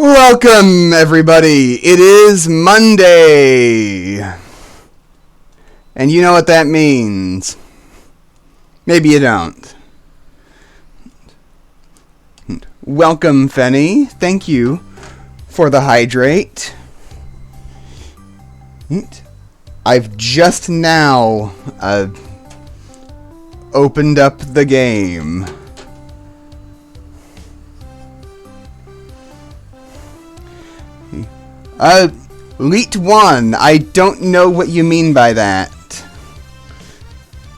Welcome, everybody. It is Monday. And you know what that means. Maybe you don't. Welcome, Fenny. Thank you for the hydrate. I've just now opened up the game. Elite 1. I don't know what you mean by that.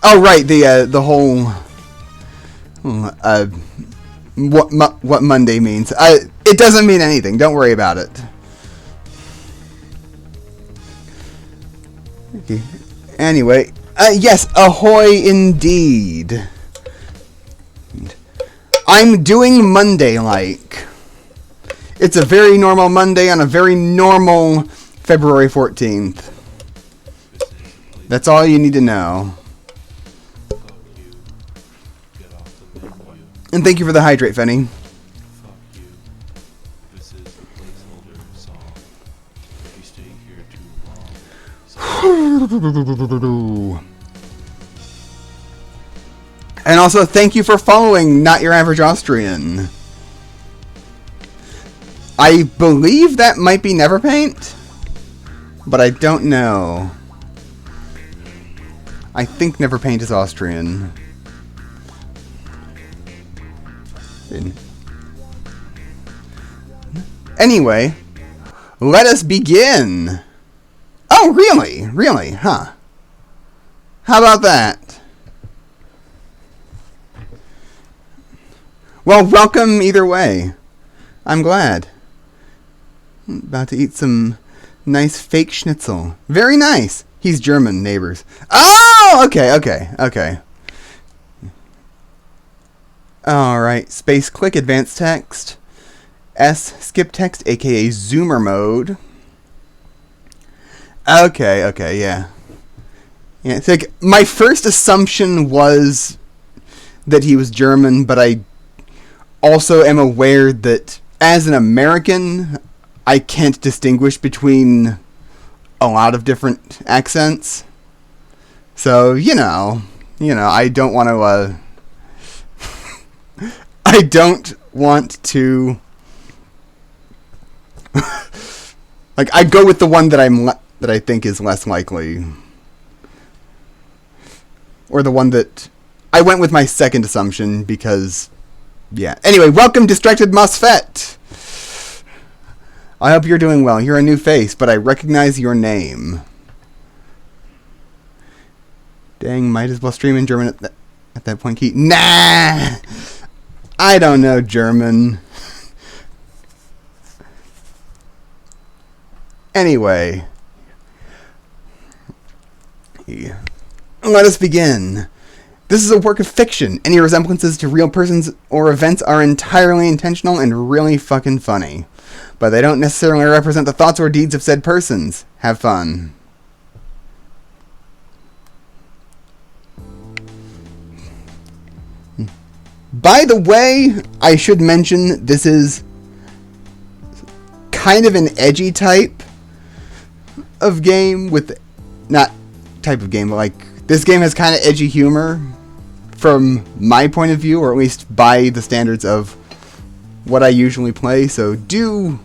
Oh, right, the whole what Monday means. It doesn't mean anything. Don't worry about it. Okay. Anyway, yes, ahoy indeed. I'm doing Monday-like. It's a very normal Monday on a very normal February 14th. That's all you need to know. And thank you for the hydrate, Fenny. And also, thank you for following Not Your Average Austrian. I believe that might be Neverpaint, but I don't know. I think Neverpaint is Austrian. Anyway, let us begin. Oh, really? Really? Huh. How about that? Well, welcome either way. I'm glad. About to eat some nice fake schnitzel. Very nice. He's German, neighbors. Oh, okay. Alright, space click, advanced text. S, skip text, aka zoomer mode. Okay, yeah. Yeah, it's like, my first assumption was that he was German, but I also am aware that as an American, I can't distinguish between a lot of different accents. So, you know, I don't want to, I don't want to, like, I go with the one that that I think is less likely. Or the one that, I went with my second assumption because, yeah. Anyway, welcome, Distracted MOSFET. I hope you're doing well. You're a new face, but I recognize your name. Dang, might as well stream in German at that point, Keith. Nah! I don't know German. Anyway. Yeah. Let us begin. This is a work of fiction. Any resemblances to real persons or events are entirely intentional and really fucking funny. But they don't necessarily represent the thoughts or deeds of said persons. Have fun. By the way, I should mention this is kind of an edgy type of game with... Not type of game, but like... This game has kind of edgy humor from my point of view, or at least by the standards of what I usually play, so do...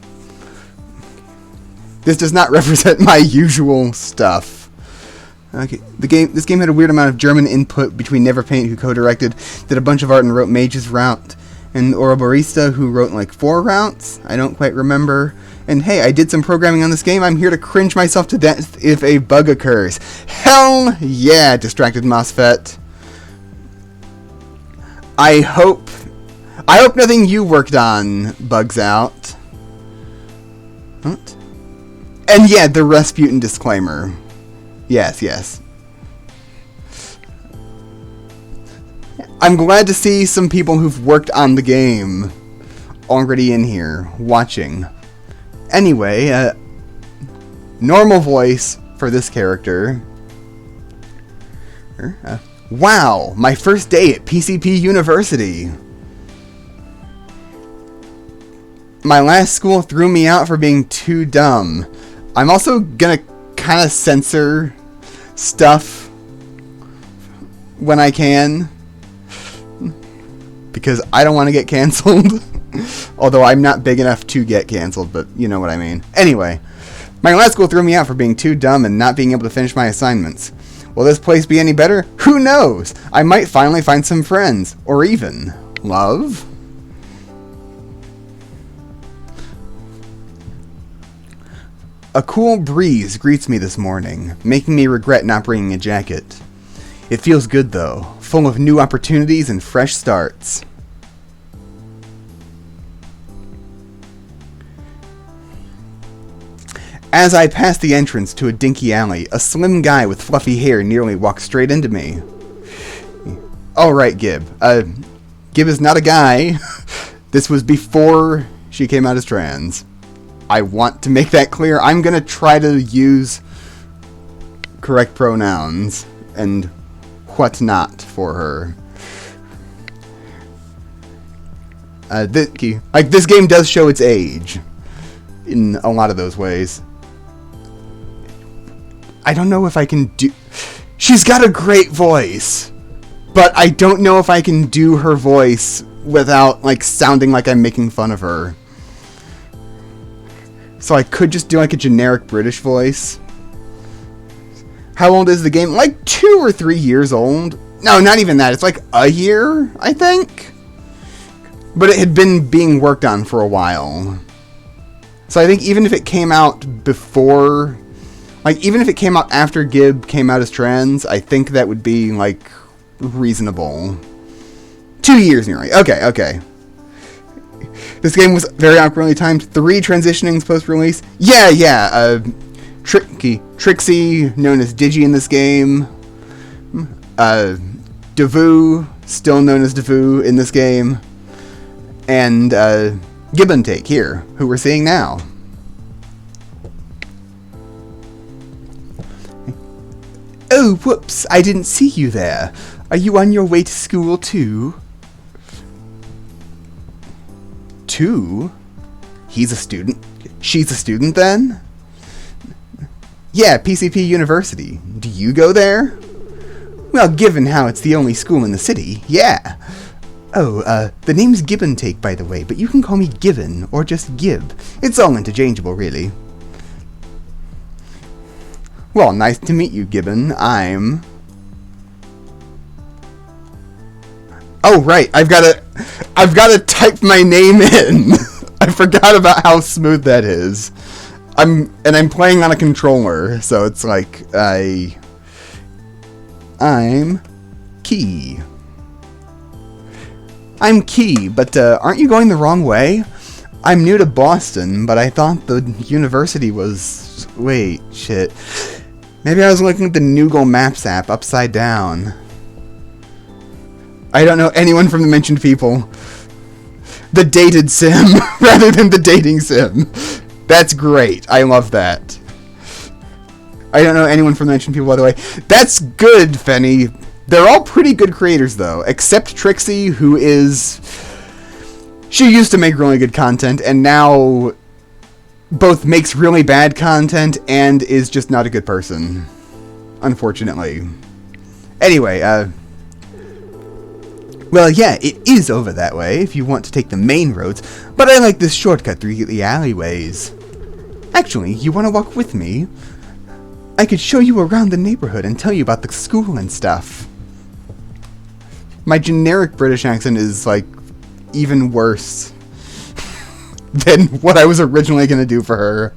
This does not represent my usual stuff. Okay, this game had a weird amount of German input between Neverpaint, who co-directed, did a bunch of art and wrote Mage's Route, and Ouroborista, who wrote like 4 routes. I don't quite remember. And hey, I did some programming on this game. I'm here to cringe myself to death if a bug occurs. Hell yeah, Distracted MOSFET. I hope nothing you worked on bugs out. What? And yeah, the Rasputin disclaimer. Yes. I'm glad to see some people who've worked on the game already in here, watching. Anyway, normal voice for this character. Wow, my first day at PCP University. My last school threw me out for being too dumb. I'm also gonna kind of censor stuff when I can, because I don't want to get canceled. Although I'm not big enough to get canceled, but you know what I mean. Anyway, my last school threw me out for being too dumb and not being able to finish my assignments. Will this place be any better? Who knows? I might finally find some friends. Or even love? A cool breeze greets me this morning, making me regret not bringing a jacket. It feels good though, full of new opportunities and fresh starts. As I pass the entrance to a dinky alley, a slim guy with fluffy hair nearly walks straight into me. Alright, Gib. Gib is not a guy. This was before she came out as trans. I want to make that clear. I'm gonna try to use correct pronouns and whatnot for her. This game does show its age in a lot of those ways. I don't know if I can do... She's got a great voice, but I don't know if I can do her voice without, like, sounding like I'm making fun of her. So I could just do, like, a generic British voice. How old is the game? Like, 2 or 3 years old. No, not even that. It's like a year, I think. But it had been being worked on for a while. So I think even if it came out before... Like, even if it came out after Gib came out as trans, I think that would be, like, reasonable. 2 years nearly. Okay. This game was very awkwardly timed. 3 transitionings post-release. Yeah. Trixie, known as Digi in this game. Devu, still known as Devu in this game. And Give and Take here, who we're seeing now. Oh, whoops, I didn't see you there. Are you on your way to school, too? Two? He's a student? She's a student, then? Yeah, PCP University. Do you go there? Well, given how it's the only school in the city, yeah. Oh, the name's Give and Take, by the way, but you can call me Given, or just Gib. It's all interchangeable, really. Well, nice to meet you, Gibbon. I'm... Oh, right. I've got to type my name in. I forgot about how smooth that is. I'm playing on a controller, so it's like I'm Key. I'm Key, but aren't you going the wrong way? I'm new to Boston, but I thought the university was... Wait, shit. Maybe I was looking at the Google Maps app upside down. I don't know anyone from the mentioned people. The dated sim, rather than the dating sim. That's great. I love that. I don't know anyone from the mentioned people, by the way. That's good, Fenny. They're all pretty good creators, though. Except Trixie, who is... She used to make really good content, and now... both makes really bad content and is just not a good person. Unfortunately. Anyway, well, yeah, it is over that way if you want to take the main roads, but I like this shortcut through the alleyways. Actually, you want to walk with me? I could show you around the neighborhood and tell you about the school and stuff. My generic British accent is, like, even worse than what I was originally going to do for her.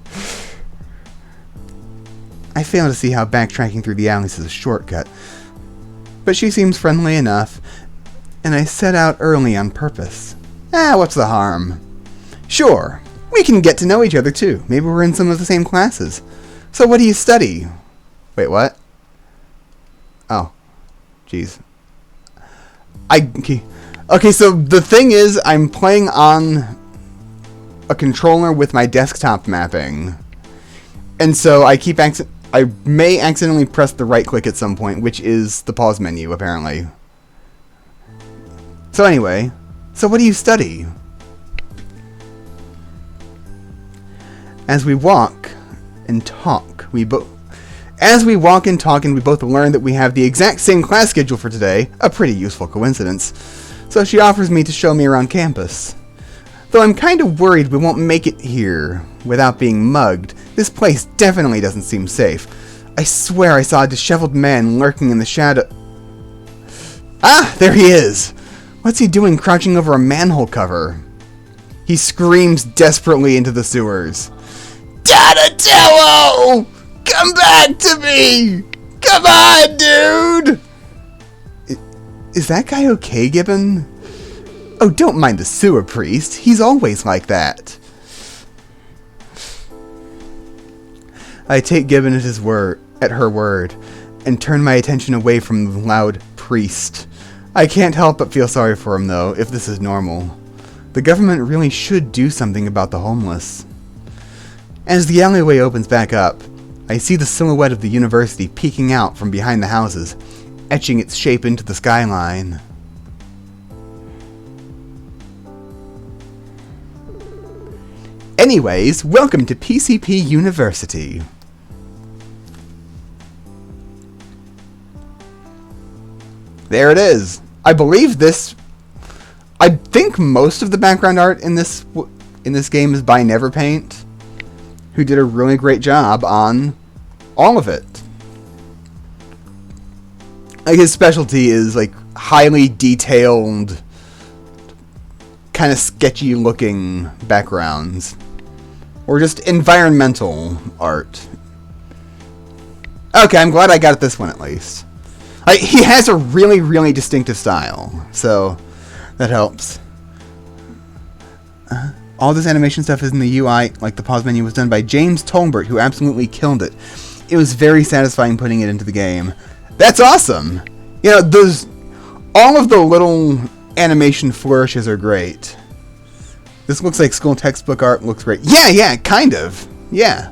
I fail to see how backtracking through the alleys is a shortcut, but she seems friendly enough, and I set out early on purpose. What's the harm? Sure, we can get to know each other too. Maybe we're in some of the same classes. So what do you study? Wait, what? Oh, jeez. Okay, so the thing is, I'm playing on a controller with my desktop mapping, and so I may accidentally press the right click at some point, which is the pause menu, apparently. So anyway, so what do you study? As we walk and talk, we both learn that we have the exact same class schedule for today, a pretty useful coincidence. So she offers me to show me around campus. Though I'm kind of worried we won't make it here without being mugged. This place definitely doesn't seem safe. I swear I saw a disheveled man lurking in the shadow. Ah, there he is! What's he doing crouching over a manhole cover? He screams desperately into the sewers. Donatello! Come back to me! Come on, dude! Is that guy okay, Gibbon? Oh, don't mind the sewer priest. He's always like that. I take Gibbon at her word, and turn my attention away from the loud priest. I can't help but feel sorry for him, though, if this is normal. The government really should do something about the homeless. As the alleyway opens back up, I see the silhouette of the university peeking out from behind the houses, etching its shape into the skyline. Anyways, welcome to PCP University. There it is. I think most of the background art in this game is by Neverpaint, who did a really great job on all of it. Like, his specialty is like highly detailed, kind of sketchy looking backgrounds, or just environmental art. Okay, I'm glad I got this one at least. He has a really, really distinctive style, so that helps. All this animation stuff is in the UI, like the pause menu was done by James Tolbert, who absolutely killed it. It was very satisfying putting it into the game. That's awesome! You know, all of the little animation flourishes are great. This looks like school textbook art, looks great. Yeah, kind of. Yeah.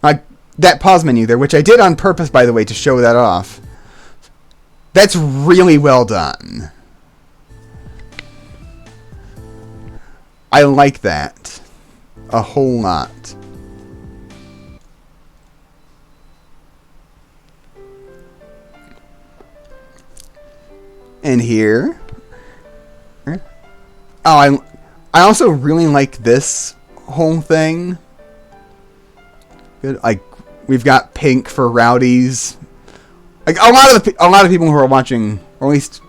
Like that pause menu there, which I did on purpose, by the way, to show that off. That's really well done. I like that a whole lot. And here. Oh, I also really like this whole thing. Good. Like, we've got pink for rowdies. Like, a lot of people who are watching, or at least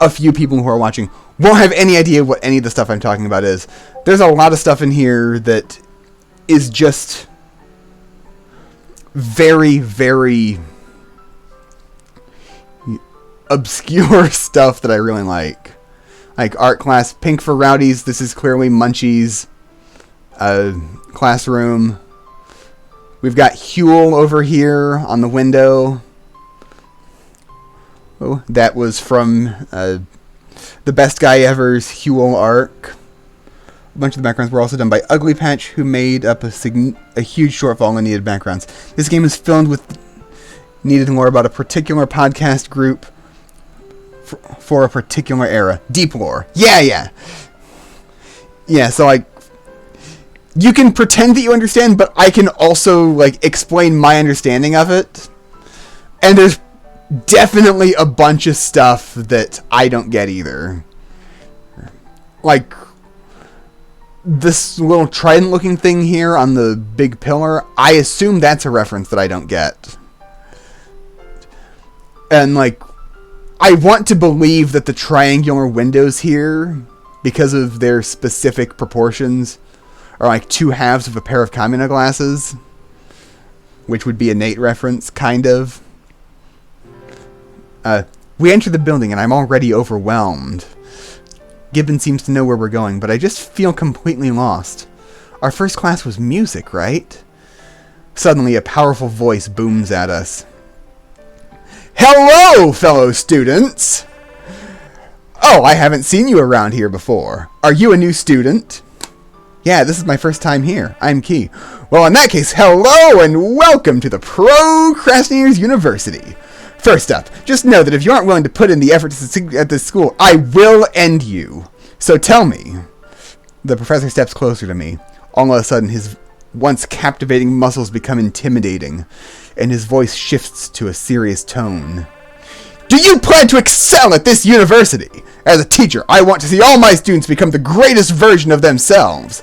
a few people who are watching, won't have any idea what any of the stuff I'm talking about is. There's a lot of stuff in here that is just very, very obscure stuff that I really like. Like art class, pink for rowdies. This is clearly Munchie's classroom. We've got Huel over here on the window. Oh, that was from The Best Guy Ever's Huel arc. A bunch of the backgrounds were also done by Ugly Patch, who made up a huge shortfall in needed backgrounds. This game is filled with needed lore about a particular podcast group for a particular era. Deep lore. Yeah, so like, you can pretend that you understand, but I can also like explain my understanding of it. And there's definitely a bunch of stuff that I don't get either. Like this little trident looking thing here on the big pillar, I assume that's a reference that I don't get. And like, I want to believe that the triangular windows here, because of their specific proportions, are like two halves of a pair of Kamina glasses, which would be a Nate reference, kind of. We enter the building and I'm already overwhelmed. Gibbon seems to know where we're going, but I just feel completely lost. Our first class was music, right? Suddenly a powerful voice booms at us. Hello, fellow students! Oh, I haven't seen you around here before. Are you a new student? Yeah, this is my first time here. I'm Key. Well, in that case, hello and welcome to the Procrastinators University. First up, just know that if you aren't willing to put in the effort to succeed at this school, I will end you. So tell me, The professor steps closer to me. All of a sudden, his once captivating muscles become intimidating, and his voice shifts to a serious tone. Do you plan to excel at this university? As a teacher, I want to see all my students become the greatest version of themselves,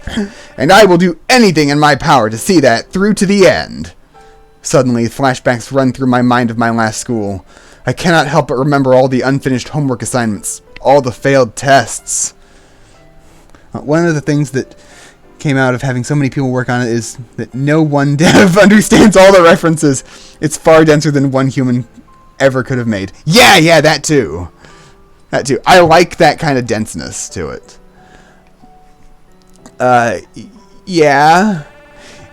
and I will do anything in my power to see that through to the end. Suddenly, flashbacks run through my mind of my last school. I cannot help but remember all the unfinished homework assignments, all the failed tests. One of the things that came out of having so many people work on it is that no one dev understands all the references. It's far denser than one human ever could have made. Yeah, that too. I like that kind of denseness to it. Yeah.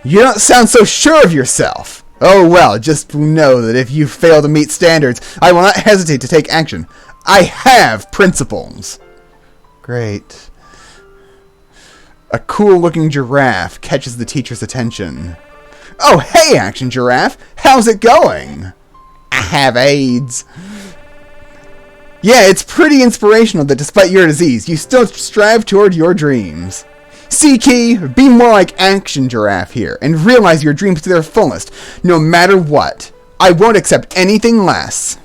You don't sound so sure of yourself. Oh well, just know that if you fail to meet standards, I will not hesitate to take action. I have principles. Great. A cool-looking giraffe catches the teacher's attention. Oh, hey, Action Giraffe! How's it going? I have AIDS. Yeah, it's pretty inspirational that despite your disease, you still strive toward your dreams. Sea-Key, be more like Action Giraffe here, and realize your dreams to their fullest, no matter what. I won't accept anything less.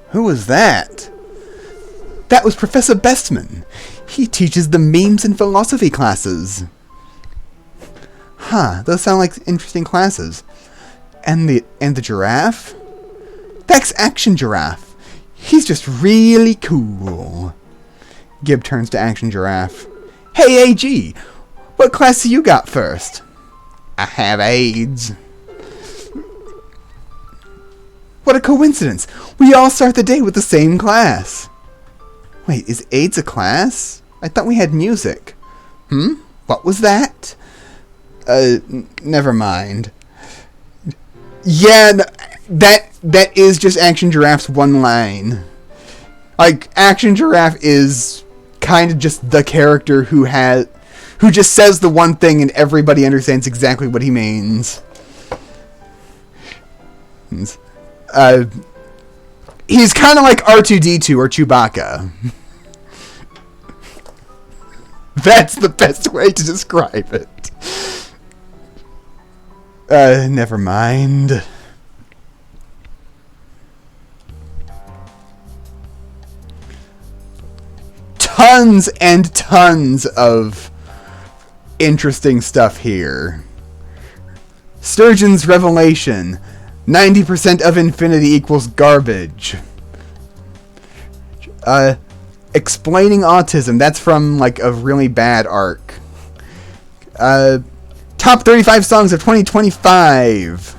Who was that? That was Professor Bestman. He teaches the memes and philosophy classes. Huh, those sound like interesting classes. And the giraffe? That's Action Giraffe. He's just really cool. Gib turns to Action Giraffe. Hey, AG, what class do you got first? I have AIDS. What a coincidence. We all start the day with the same class. Wait, is AIDS a class? I thought we had music. What was that? Never mind. Yeah, that is just Action Giraffe's one line. Like, Action Giraffe is kind of just the character who just says the one thing and everybody understands exactly what he means. He's kind of like R2-D2 or Chewbacca. That's the best way to describe it. Never mind. Tons and tons of interesting stuff here. Sturgeon's revelation. 90% of infinity equals garbage. Explaining autism. That's from, like, a really bad arc. Top 35 songs of 2025.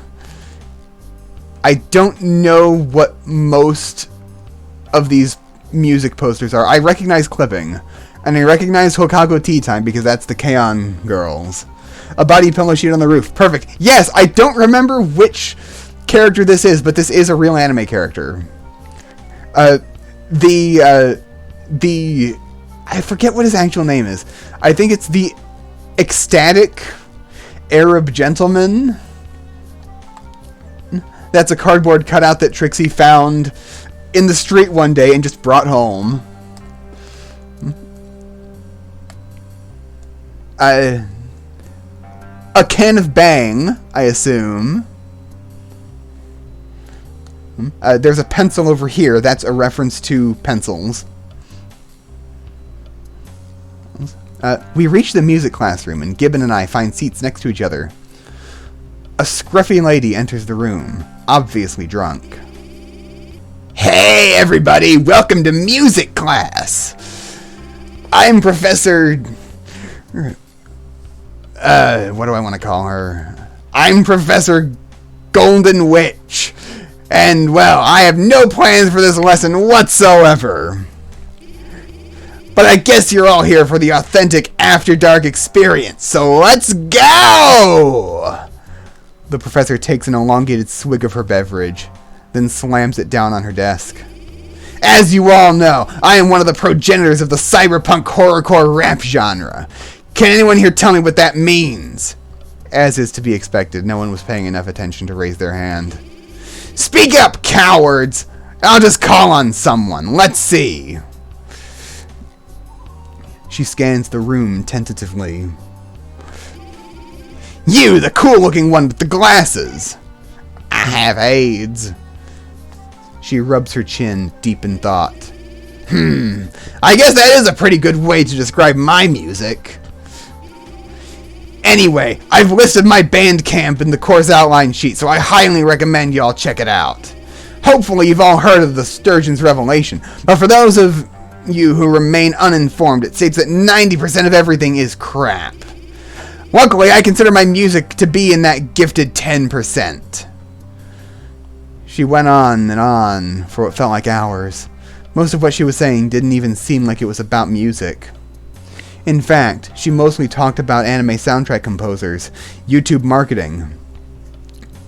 I don't know what most of these music posters are. I recognize Clipping. And I recognize Hokago Tea Time because that's the K-On! Girls. A body pillow sheet on the roof. Perfect. Yes, I don't remember which character this is, but this is a real anime character. I forget what his actual name is. I think it's the Ecstatic Arab Gentleman. That's a cardboard cutout that Trixie found in the street one day and just brought home. A can of Bang, I assume. There's a pencil over here. That's a reference to pencils. We reach the music classroom, and Gibbon and I find seats next to each other. A scruffy lady enters the room, obviously drunk. Hey, everybody! Welcome to music class! I'm Professor... what do I want to call her? I'm Professor Golden Witch. And, well, I have no plans for this lesson whatsoever. But I guess you're all here for the authentic After Dark experience, so let's go! The professor takes an elongated swig of her beverage, then slams it down on her desk. As you all know, I am one of the progenitors of the cyberpunk horrorcore rap genre. Can anyone here tell me what that means? As is to be expected, no one was paying enough attention to raise their hand. Speak up, cowards! I'll just call on someone. Let's see. She scans the room tentatively. You, the cool-looking one with the glasses! I have AIDS. She rubs her chin, deep in thought. I guess that is a pretty good way to describe my music. Anyway, I've listed my Bandcamp in the course outline sheet, so I highly recommend y'all check it out. Hopefully you've all heard of the Sturgeon's Revelation, but for those of you who remain uninformed, it states that 90% of everything is crap. Luckily, I consider my music to be in that gifted 10%. She went on and on for what felt like hours. Most of what she was saying didn't even seem like it was about music. In fact, she mostly talked about anime soundtrack composers, YouTube marketing,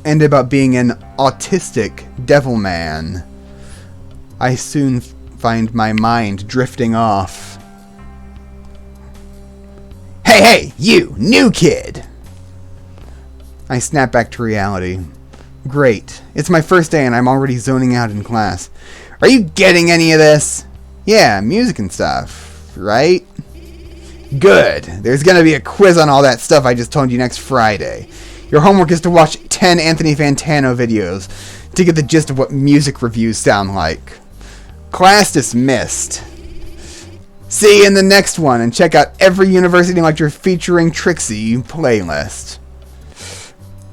and about being an autistic devil man. I soon find my mind drifting off. Hey, you, new kid! I snap back to reality. Great. It's my first day and I'm already zoning out in class. Are you getting any of this? Yeah, music and stuff, right? Good. There's gonna be a quiz on all that stuff I just told you next Friday. Your homework is to watch 10 Anthony Fantano videos to get the gist of what music reviews sound like. Class dismissed. See you in the next one, and check out every university lecture featuring Trixie playlist.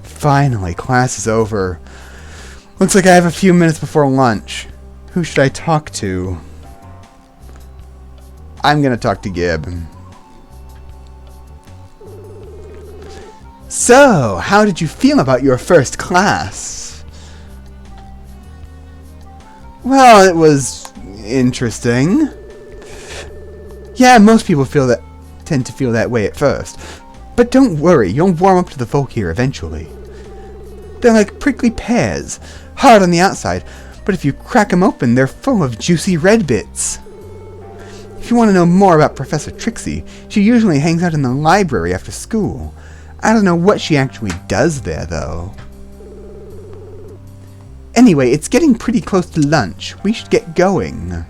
Finally, class is over. Looks like I have a few minutes before lunch. Who should I talk to? I'm gonna talk to Gib. So, how did you feel about your first class? Well, it was interesting. Yeah, most people tend to feel that way at first. But don't worry, you'll warm up to the folk here eventually. They're like prickly pears, hard on the outside, but if you crack them open, they're full of juicy red bits. If you want to know more about Professor Trixie, she usually hangs out in the library after school. I don't know what she actually does there, though. Anyway, it's getting pretty close to lunch. We should get going.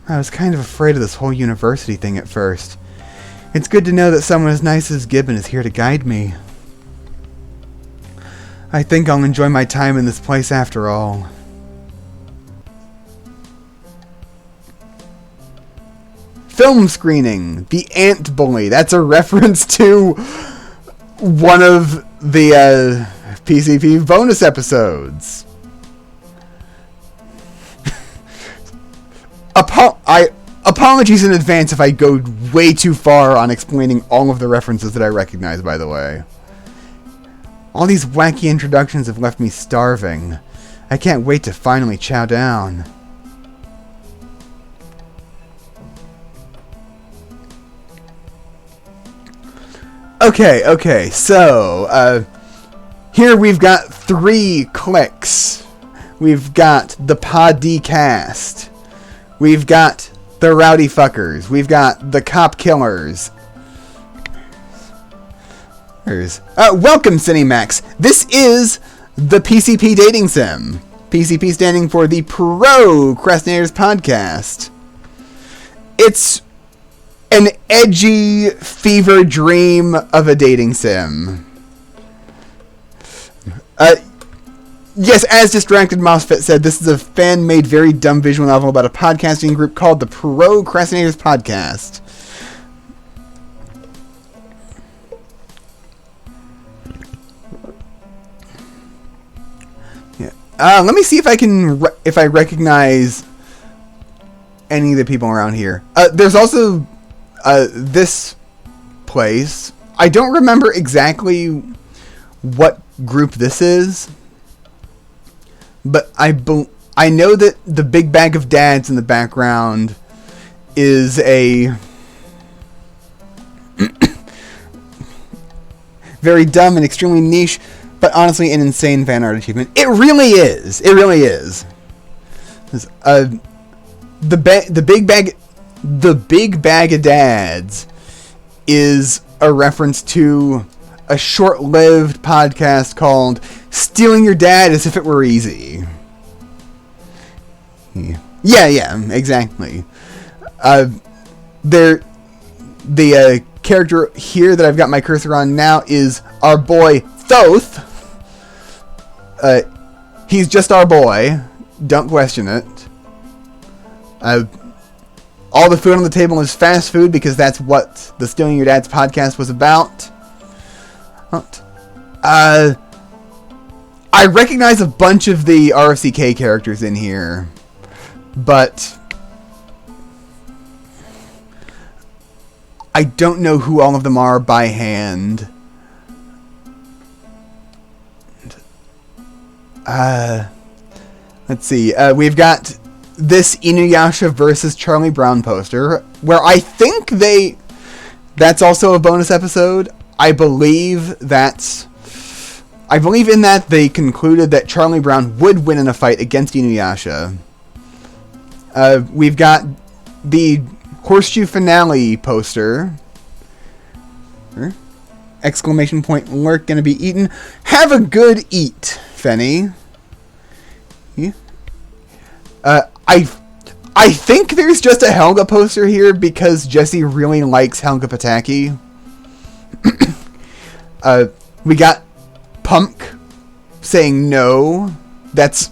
I was kind of afraid of this whole university thing at first. It's good to know that someone as nice as Gibbon is here to guide me. I think I'll enjoy my time in this place after all. Film screening, The Ant Bully. That's a reference to one of the PCP bonus episodes. Apologies in advance if I go way too far on explaining all of the references that I recognize, by the way. All these wacky introductions have left me starving. I can't wait to finally chow down. Okay, so, here we've got 3 clicks. We've got the Podcast. We've got the Rowdy Fuckers. We've got the Cop Killers. Welcome, Cinemax. This is the PCP Dating Sim. PCP standing for the Procrastinators Podcast. It's an edgy fever dream of a dating sim. Yes, as Distracted MOSFET said, this is a fan-made, very dumb visual novel about a podcasting group called the Procrastinators Podcast. Yeah. Let me see if I can if I recognize any of the people around here. There's also this place. I don't remember exactly what group this is. But I know that the Big Bag of Dads in the background is a very dumb and extremely niche, but honestly an insane fan art achievement. It really is. It really is. The Big Bag of Dads is a reference to a short-lived podcast called Stealing Your Dad as If It Were Easy. Yeah, exactly. The character here that I've got my cursor on now is our boy Thoth. He's just our boy. Don't question it. All the food on the table is fast food because that's what the Stealing Your Dad's podcast was about. I recognize a bunch of the RFCK characters in here, but I don't know who all of them are by hand. Let's see. We've got this Inuyasha versus Charlie Brown poster, where I think that's also a bonus episode. I believe in that they concluded that Charlie Brown would win in a fight against Inuyasha. We've got the Horseshoe Finale poster. Exclamation point, lurk, gonna be eaten. Have a good eat, Fenny. Yeah. I think there's just a Helga poster here because Jesse really likes Helga Pataki. We got Punk saying no. That's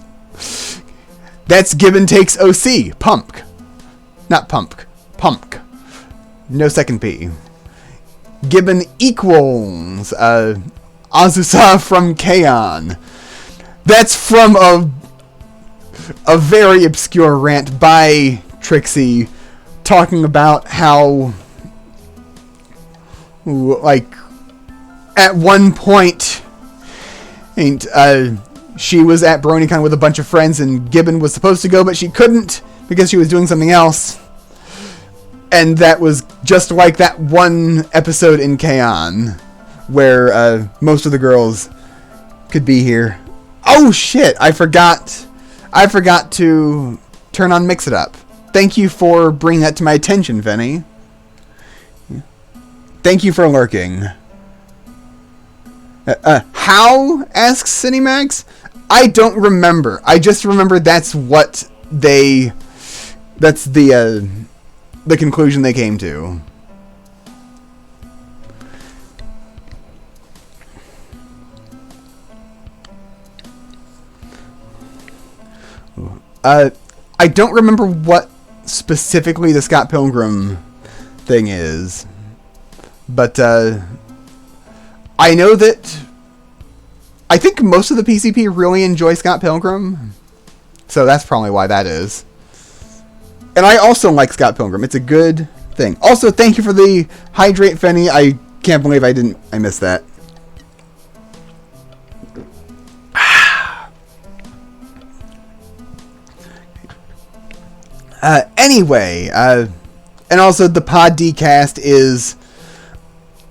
Gibbon takes OC. Pump. Not pump. Pump. No second P. Gibbon equals Azusa from K-On! That's from a very obscure rant by Trixie talking about how, like, at one point she was at BronyCon with a bunch of friends and Gibbon was supposed to go but she couldn't because she was doing something else. And that was just like that one episode in K-On! Where most of the girls could be here. Oh shit, I forgot to turn on Mix It Up. Thank you for bringing that to my attention, Vinny. Thank you for lurking. How? Asks Cinemax. I don't remember. I just remember that's the conclusion they came to. I don't remember what specifically the Scott Pilgrim thing is, but I know that I think most of the PCP really enjoy Scott Pilgrim, so that's probably why that is. And I also like Scott Pilgrim. It's a good thing. Also, thank you for the hydrate, Fenny. I can't believe I missed that. Anyway, and also the Pod Dcast is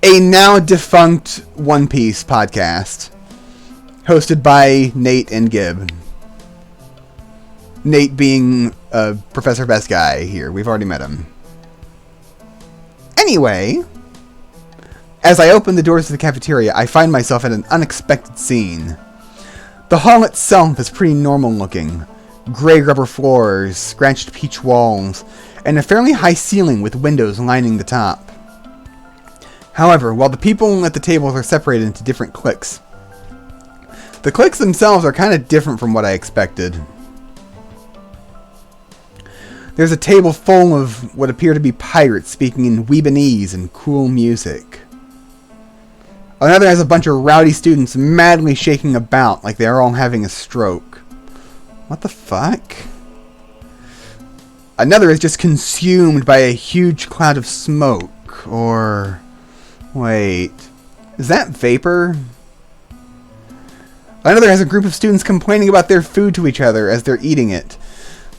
a now defunct One Piece podcast hosted by Nate and Gib. Nate being Professor Best Guy here. We've already met him. Anyway, as I open the doors to the cafeteria, I find myself at an unexpected scene. The hall itself is pretty normal looking. Gray rubber floors, scratched peach walls, and a fairly high ceiling with windows lining the top. However, while the people at the tables are separated into different cliques, the cliques themselves are kind of different from what I expected. There's a table full of what appear to be pirates speaking in Weebanese and cool music. Another has a bunch of rowdy students madly shaking about like they are all having a stroke. What the fuck? Another is just consumed by a huge cloud of smoke, or... Wait, is that vapor? Another has a group of students complaining about their food to each other as they're eating it.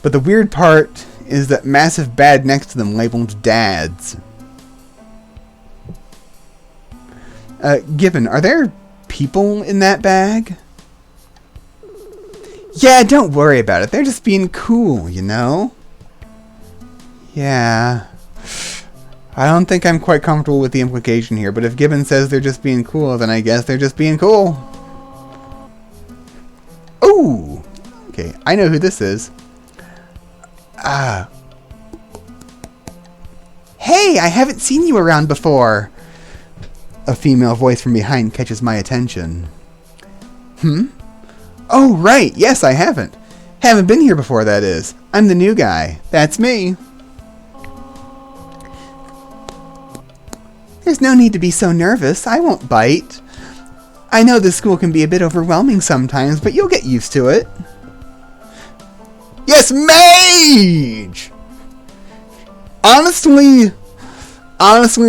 But the weird part is that massive bag next to them labeled dads. Gibbon, are there people in that bag? Yeah, don't worry about it. They're just being cool, you know? Yeah. I don't think I'm quite comfortable with the implication here, but if Gibbon says they're just being cool, then I guess they're just being cool. Ooh! Okay, I know who this is. Hey, I haven't seen you around before. A female voice from behind catches my attention. Oh, right. Yes, I haven't. Haven't been here before, that is. I'm the new guy. That's me. There's no need to be so nervous. I won't bite. I know this school can be a bit overwhelming sometimes, but you'll get used to it. Yes, Mage! Honestly,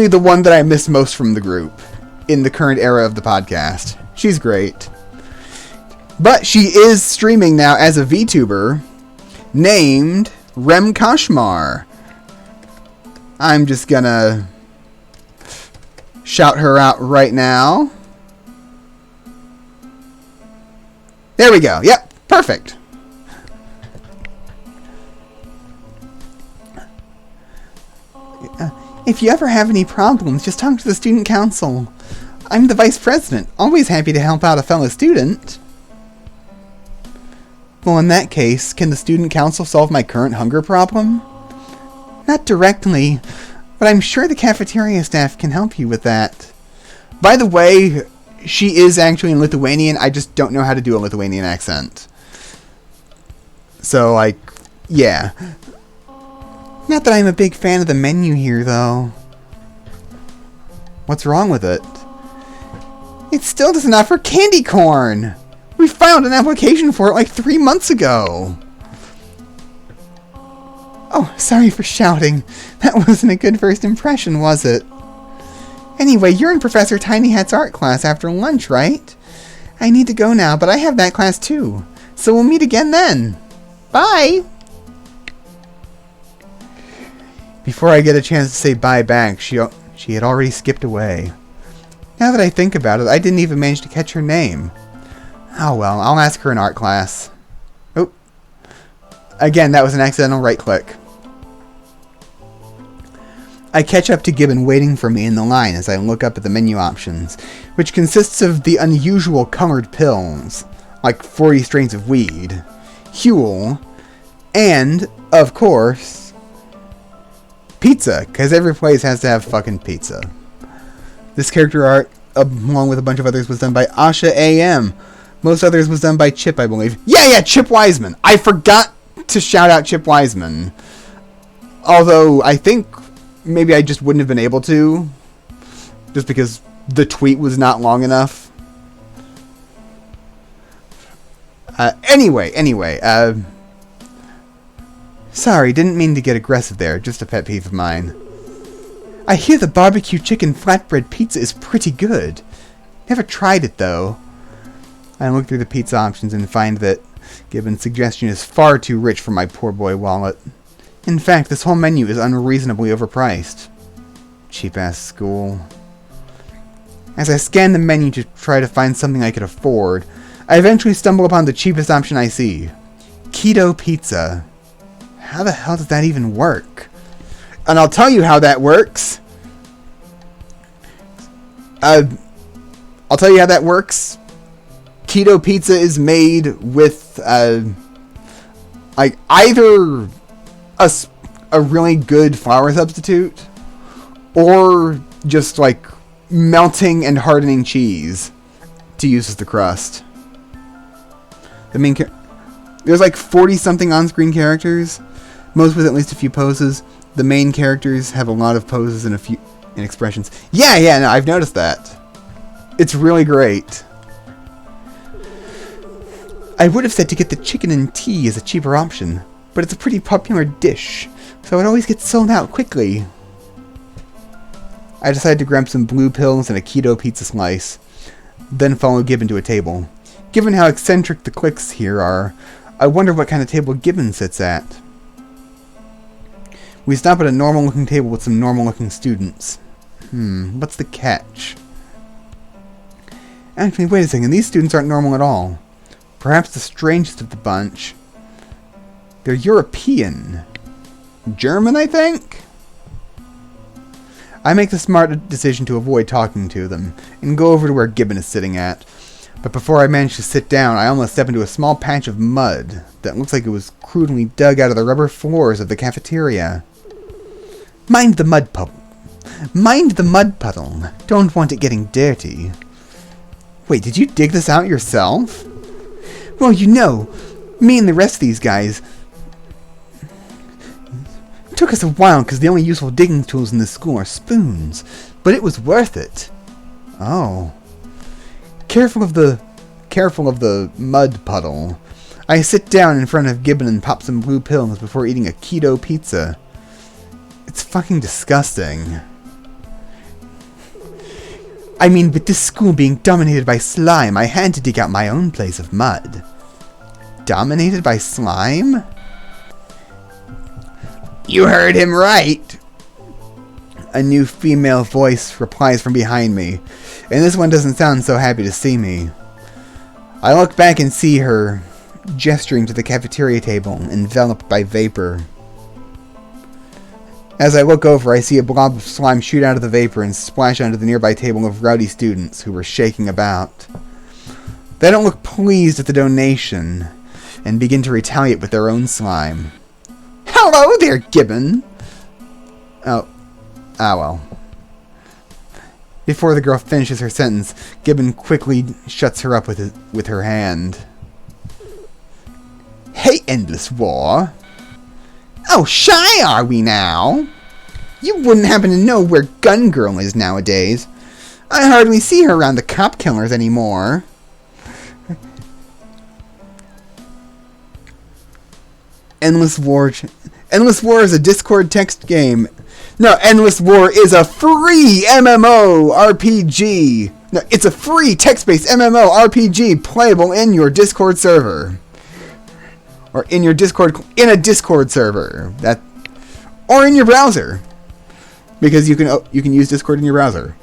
the one that I miss most from the group in the current era of the podcast. She's great. But she is streaming now as a VTuber named Rem Kashmar. I'm just gonna shout her out right now. There we go. Yep, perfect. If you ever have any problems, just talk to the student council. I'm the vice president, always happy to help out a fellow student. Well, in that case, can the student council solve my current hunger problem? Not directly, but I'm sure the cafeteria staff can help you with that. By the way, she is actually in Lithuanian. I just don't know how to do a Lithuanian accent. So, like, yeah. Not that I'm a big fan of the menu here, though. What's wrong with it? It still doesn't offer candy corn! We filed an application for it like 3 months ago! Oh, sorry for shouting. That wasn't a good first impression, was it? Anyway, you're in Professor Tiny Hat's art class after lunch, right? I need to go now, but I have that class too. So we'll meet again then. Bye! Before I get a chance to say bye back, she had already skipped away. Now that I think about it, I didn't even manage to catch her name. Oh well, I'll ask her in art class. Oh. Again, that was an accidental right click. I catch up to Gibbon waiting for me in the line as I look up at the menu options, which consists of the unusual colored pills, like 40 strains of weed, Huel, and, of course, pizza, because every place has to have fucking pizza. This character art, along with a bunch of others, was done by Asha AM. Most others was done by Chip, I believe. Yeah, Chip Wiseman. I forgot to shout out Chip Wiseman. Although, I think maybe I just wouldn't have been able to, just because the tweet was not long enough. Anyway. Sorry, didn't mean to get aggressive there. Just a pet peeve of mine. I hear the barbecue chicken flatbread pizza is pretty good. Never tried it, though. I look through the pizza options and find that Gibbon's suggestion is far too rich for my poor boy wallet. In fact, this whole menu is unreasonably overpriced. Cheap-ass school. As I scan the menu to try to find something I could afford, I eventually stumble upon the cheapest option I see. Keto pizza. How the hell does that even work? And I'll tell you how that works. I'll tell you how that works. Keto pizza is made with like either a really good flour substitute or just like melting and hardening cheese to use as the crust. There's like 40 something on-screen characters, most with at least a few poses. The main characters have a lot of poses and a few expressions. Yeah, no, I've noticed that. It's really great. I would have said to get the chicken and tea as a cheaper option, but it's a pretty popular dish, so it always gets sold out quickly. I decided to grab some blue pills and a keto pizza slice, then follow Gibbon to a table. Given how eccentric the cliques here are, I wonder what kind of table Gibbon sits at. We stop at a normal-looking table with some normal-looking students. What's the catch? Actually, wait a second, these students aren't normal at all. Perhaps the strangest of the bunch. They're European. German, I think? I make the smart decision to avoid talking to them, and go over to where Gibbon is sitting at. But before I manage to sit down, I almost step into a small patch of mud that looks like it was crudely dug out of the rubber floors of the cafeteria. Mind the mud puddle. Mind the mud puddle. Don't want it getting dirty. Wait, did you dig this out yourself? Well, you know, me and the rest of these guys... It took us a while because the only useful digging tools in this school are spoons. But it was worth it. Oh. Careful of the mud puddle. I sit down in front of Gibbon and pop some blue pills before eating a keto pizza. It's fucking disgusting. I mean, with this school being dominated by slime, I had to dig out my own place of mud. Dominated by slime? You heard him right! A new female voice replies from behind me, and this one doesn't sound so happy to see me. I look back and see her, gesturing to the cafeteria table, enveloped by vapor. As I look over, I see a blob of slime shoot out of the vapor and splash onto the nearby table of rowdy students who were shaking about. They don't look pleased at the donation, and begin to retaliate with their own slime. Hello there, Gibbon! Oh, well. Before the girl finishes her sentence, Gibbon quickly shuts her up with her hand. Hey, Endless War! Oh, shy are we now? You wouldn't happen to know where Gun Girl is nowadays. I hardly see her around the cop killers anymore. Endless War is a Discord text game. No, Endless War is a free MMO RPG. No, it's a free text-based MMO RPG playable in your Discord server. Or in a Discord server. Or in your browser. Because you can use Discord in your browser.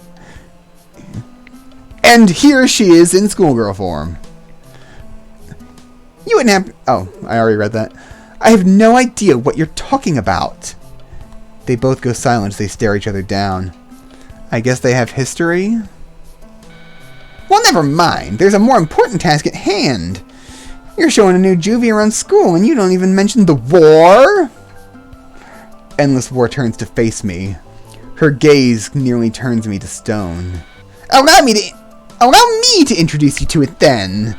And here she is in schoolgirl form. You wouldn't have... Oh, I already read that. I have no idea what you're talking about. They both go silent as they stare each other down. I guess they have history? Well, never mind. There's a more important task at hand. You're showing a new juvie around school and you don't even mention the war? Endless War turns to face me. Her gaze nearly turns me to stone. Allow me to introduce you to it then.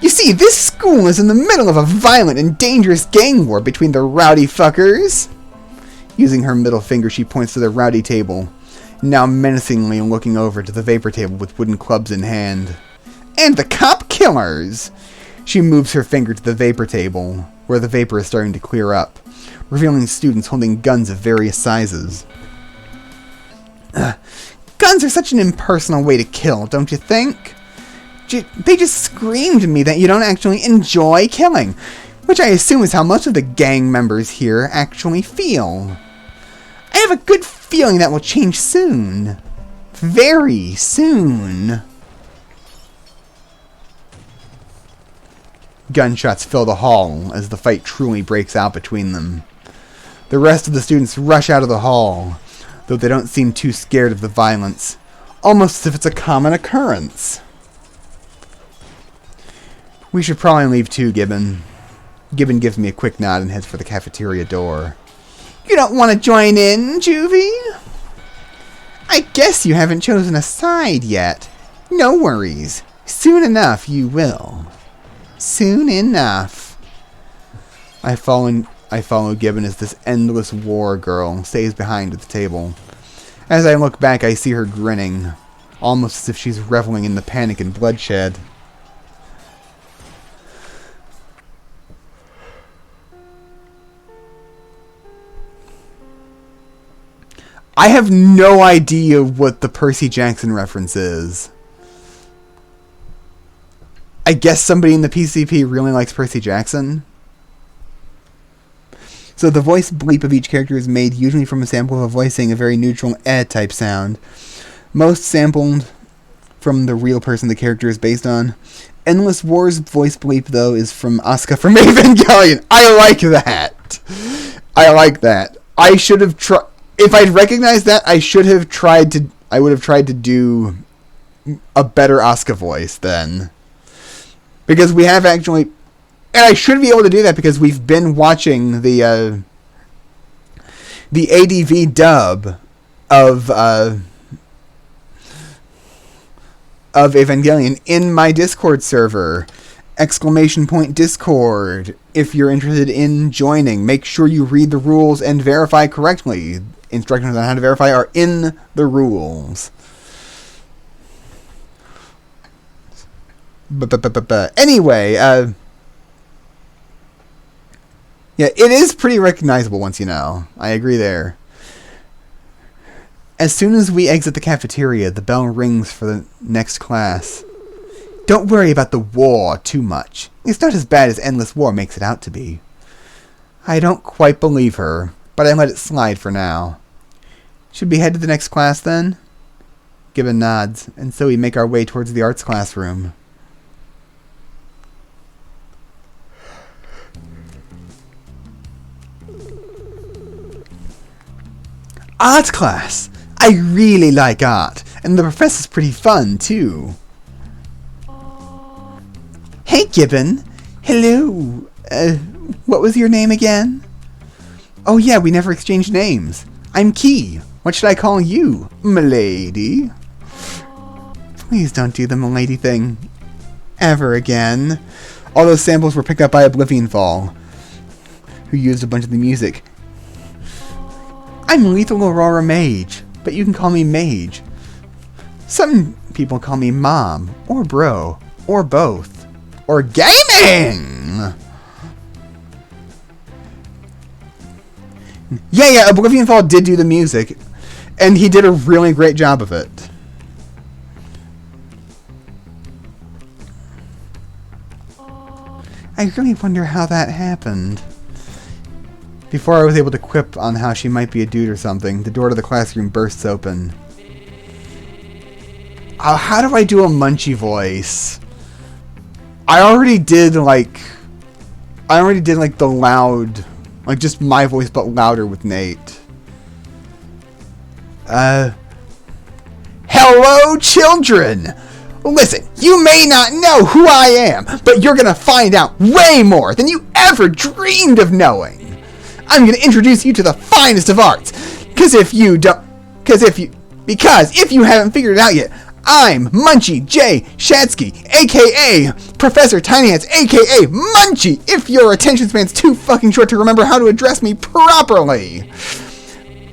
You see, this school is in the middle of a violent and dangerous gang war between the rowdy fuckers. Using her middle finger, she points to the rowdy table, now menacingly looking over to the vapor table with wooden clubs in hand. And the cop killers! She moves her finger to the vapor table, where the vapor is starting to clear up, revealing students holding guns of various sizes. Guns are such an impersonal way to kill, don't you think? They just scream to me that you don't actually enjoy killing, which I assume is how most of the gang members here actually feel. I have a good feeling that will change soon. Very soon. Gunshots fill the hall as the fight truly breaks out between them. The rest of the students rush out of the hall, though they don't seem too scared of the violence, almost as if it's a common occurrence. We should probably leave too, Gibbon. Gibbon gives me a quick nod and heads for the cafeteria door. You don't want to join in, Juvie? I guess you haven't chosen a side yet. No worries. Soon enough you will. Soon enough. I follow Gibbon as this Endless War girl stays behind at the table. As I look back, I see her grinning, almost as if she's reveling in the panic and bloodshed. I have no idea what the Percy Jackson reference is. I guess somebody in the PCP really likes Percy Jackson. So the voice bleep of each character is made usually from a sample of a voice saying a very neutral type sound. Most sampled from the real person the character is based on. Endless War's voice bleep, though, is from Asuka from Evangelion. I like that. I like that. I should have tried... If I'd recognized that, I would have tried to do a better Asuka voice then. Because we have actually... And I should be able to do that because we've been watching the the ADV dub of Evangelion in my Discord server. ! Discord. If you're interested in joining, make sure you read the rules and verify correctly. Instructions on how to verify are in the rules. Anyway, yeah, it is pretty recognizable once you know. I agree there. As soon as we exit the cafeteria, the bell rings for the next class. Don't worry about the war too much. It's not as bad as Endless War makes it out to be. I don't quite believe her, but I let it slide for now. Should we head to the next class then? Gibbon nods, and so we make our way towards the arts classroom. Art class! I really like art, and the professor's pretty fun too. Hey, Gibbon. Hello. What was your name again? Oh yeah, we never exchanged names. I'm Key. What should I call you, m'lady? Please don't do the m'lady thing ever again. All those samples were picked up by Oblivion Fall, who used a bunch of the music. I'm Lethal Aurora Mage, but you can call me Mage. Some people call me Mom, or Bro, or both. Or gaming! Yeah, Oblivion Fall did do the music, and he did a really great job of it. I really wonder how that happened. Before I was able to quip on how she might be a dude or something, the door to the classroom bursts open. How do I do a Munchie voice? I already did like the loud, like just my voice but louder with Nate. Hello, children! Listen, you may not know who I am, but you're gonna find out way more than you ever dreamed of knowing. I'm gonna introduce you to the finest of arts, because if you haven't figured it out yet, I'm Munchie J. Shatsky, a.k.a. Professor Tiny Hands, a.k.a. Munchie, if your attention span's too fucking short to remember how to address me properly.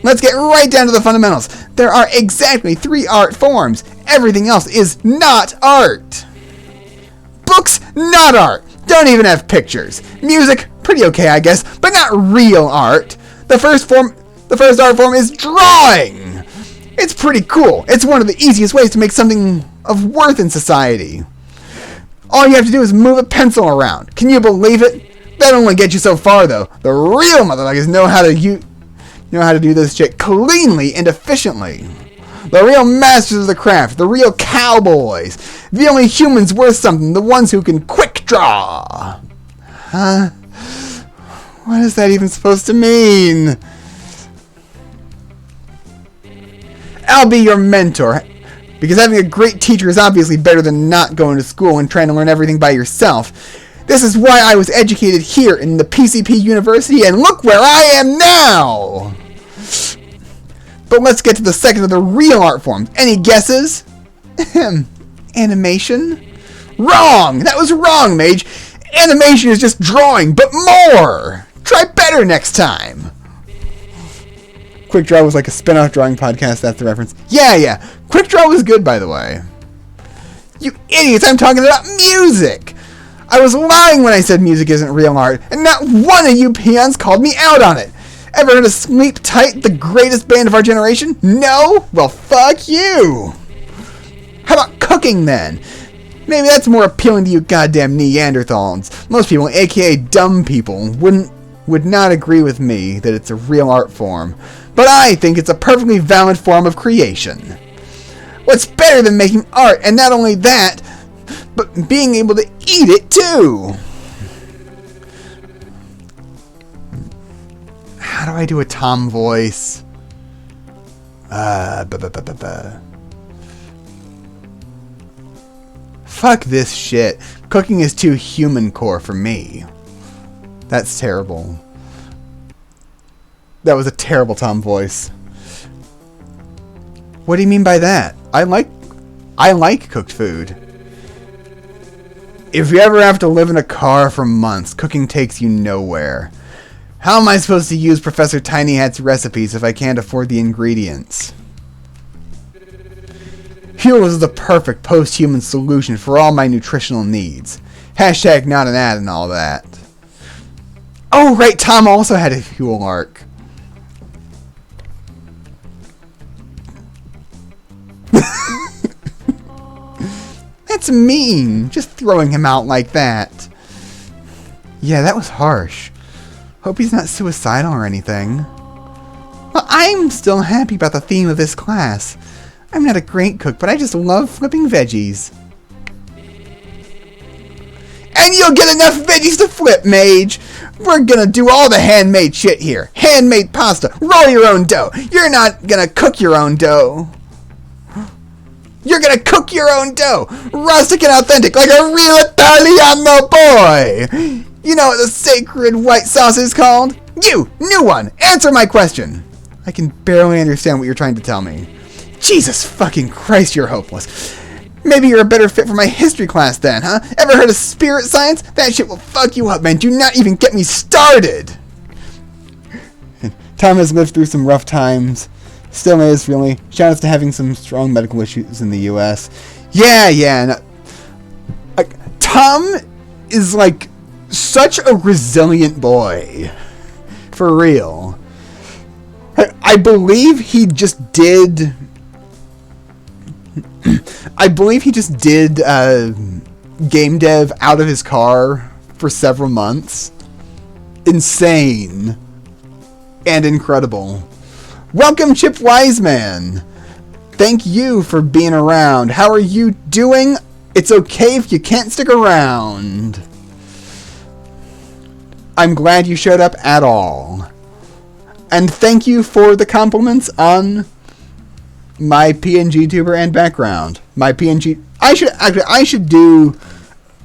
Let's get right down to the fundamentals. There are exactly 3 art forms. Everything else is not art. Books, not art. Don't even have pictures. Music, pretty okay, I guess, but not real art. The first art form is drawing. It's pretty cool. It's one of the easiest ways to make something of worth in society. All you have to do is move a pencil around. Can you believe it? That only gets you so far, though. The real motherfuckers know how to do this shit cleanly and efficiently. The real masters of the craft. The real cowboys. The only humans worth something. The ones who can quick draw. Huh? What is that even supposed to mean? I'll be your mentor, because having a great teacher is obviously better than not going to school and trying to learn everything by yourself. This is why I was educated here in the PCP University, and look where I am now! But let's get to the second of the real art forms. Any guesses? Animation? Wrong! That was wrong, Mage! Animation is just drawing, but more! Try better next time! Quick Draw was like a spin-off drawing podcast, that's the reference. Yeah. Quick Draw was good, by the way. You idiots, I'm talking about music! I was lying when I said music isn't real art, and not one of you peons called me out on it. Ever heard of Sleep Tight, the greatest band of our generation? No? Well, fuck you! How about cooking, then? Maybe that's more appealing to you goddamn Neanderthals. Most people, aka dumb people, would not agree with me that it's a real art form. But I think it's a perfectly valid form of creation. What's better than making art, and not only that, but being able to eat it too? How do I do a Tom voice? Fuck this shit. Cooking is too human-core for me. That's terrible. That was a terrible Tom voice. What do you mean by that? I like cooked food. If you ever have to live in a car for months, cooking takes you nowhere. How am I supposed to use Professor Tiny Hat's recipes if I can't afford the ingredients? Fuel is the perfect post-human solution for all my nutritional needs. Hashtag not an ad and all that. Oh, right, Tom also had a fuel arc. That's mean, just throwing him out like that. Yeah, that was harsh. Hope he's not suicidal or anything. Well, I'm still happy about the theme of this class. I'm not a great cook, but I just love flipping veggies. And you'll get enough veggies to flip, Mage! We're gonna do all the handmade shit here. Handmade pasta, roll your own dough. You're not gonna cook your own dough. You're gonna cook your own dough! Rustic and authentic, like a real Italiano boy! You know what the sacred white sauce is called? You! New one! Answer my question! I can barely understand what you're trying to tell me. Jesus fucking Christ, you're hopeless. Maybe you're a better fit for my history class then, huh? Ever heard of spirit science? That shit will fuck you up, man. Do not even get me started! Tom has lived through some rough times. Still is, really. Shout outs to having some strong medical issues in the US. Yeah. No, Tom is like such a resilient boy. For real. I believe he just did... game dev out of his car for several months. Insane. And incredible. Welcome, Chip Wiseman. Thank you for being around. How are you doing? It's okay if you can't stick around. I'm glad you showed up at all. And thank you for the compliments on my PNG tuber and background. My PNG... I should do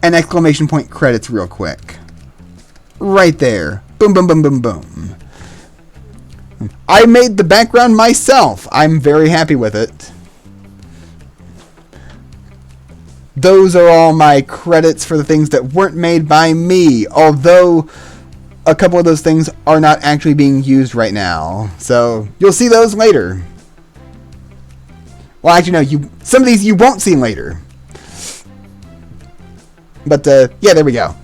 an exclamation point credits real quick. Right there. Boom, boom, boom, boom, boom. I made the background myself. I'm very happy with it. Those are all my credits for the things that weren't made by me, although a couple of those things are not actually being used right now. So you'll see those later. Well, actually, no. Some of these you won't see later. But yeah, there we go.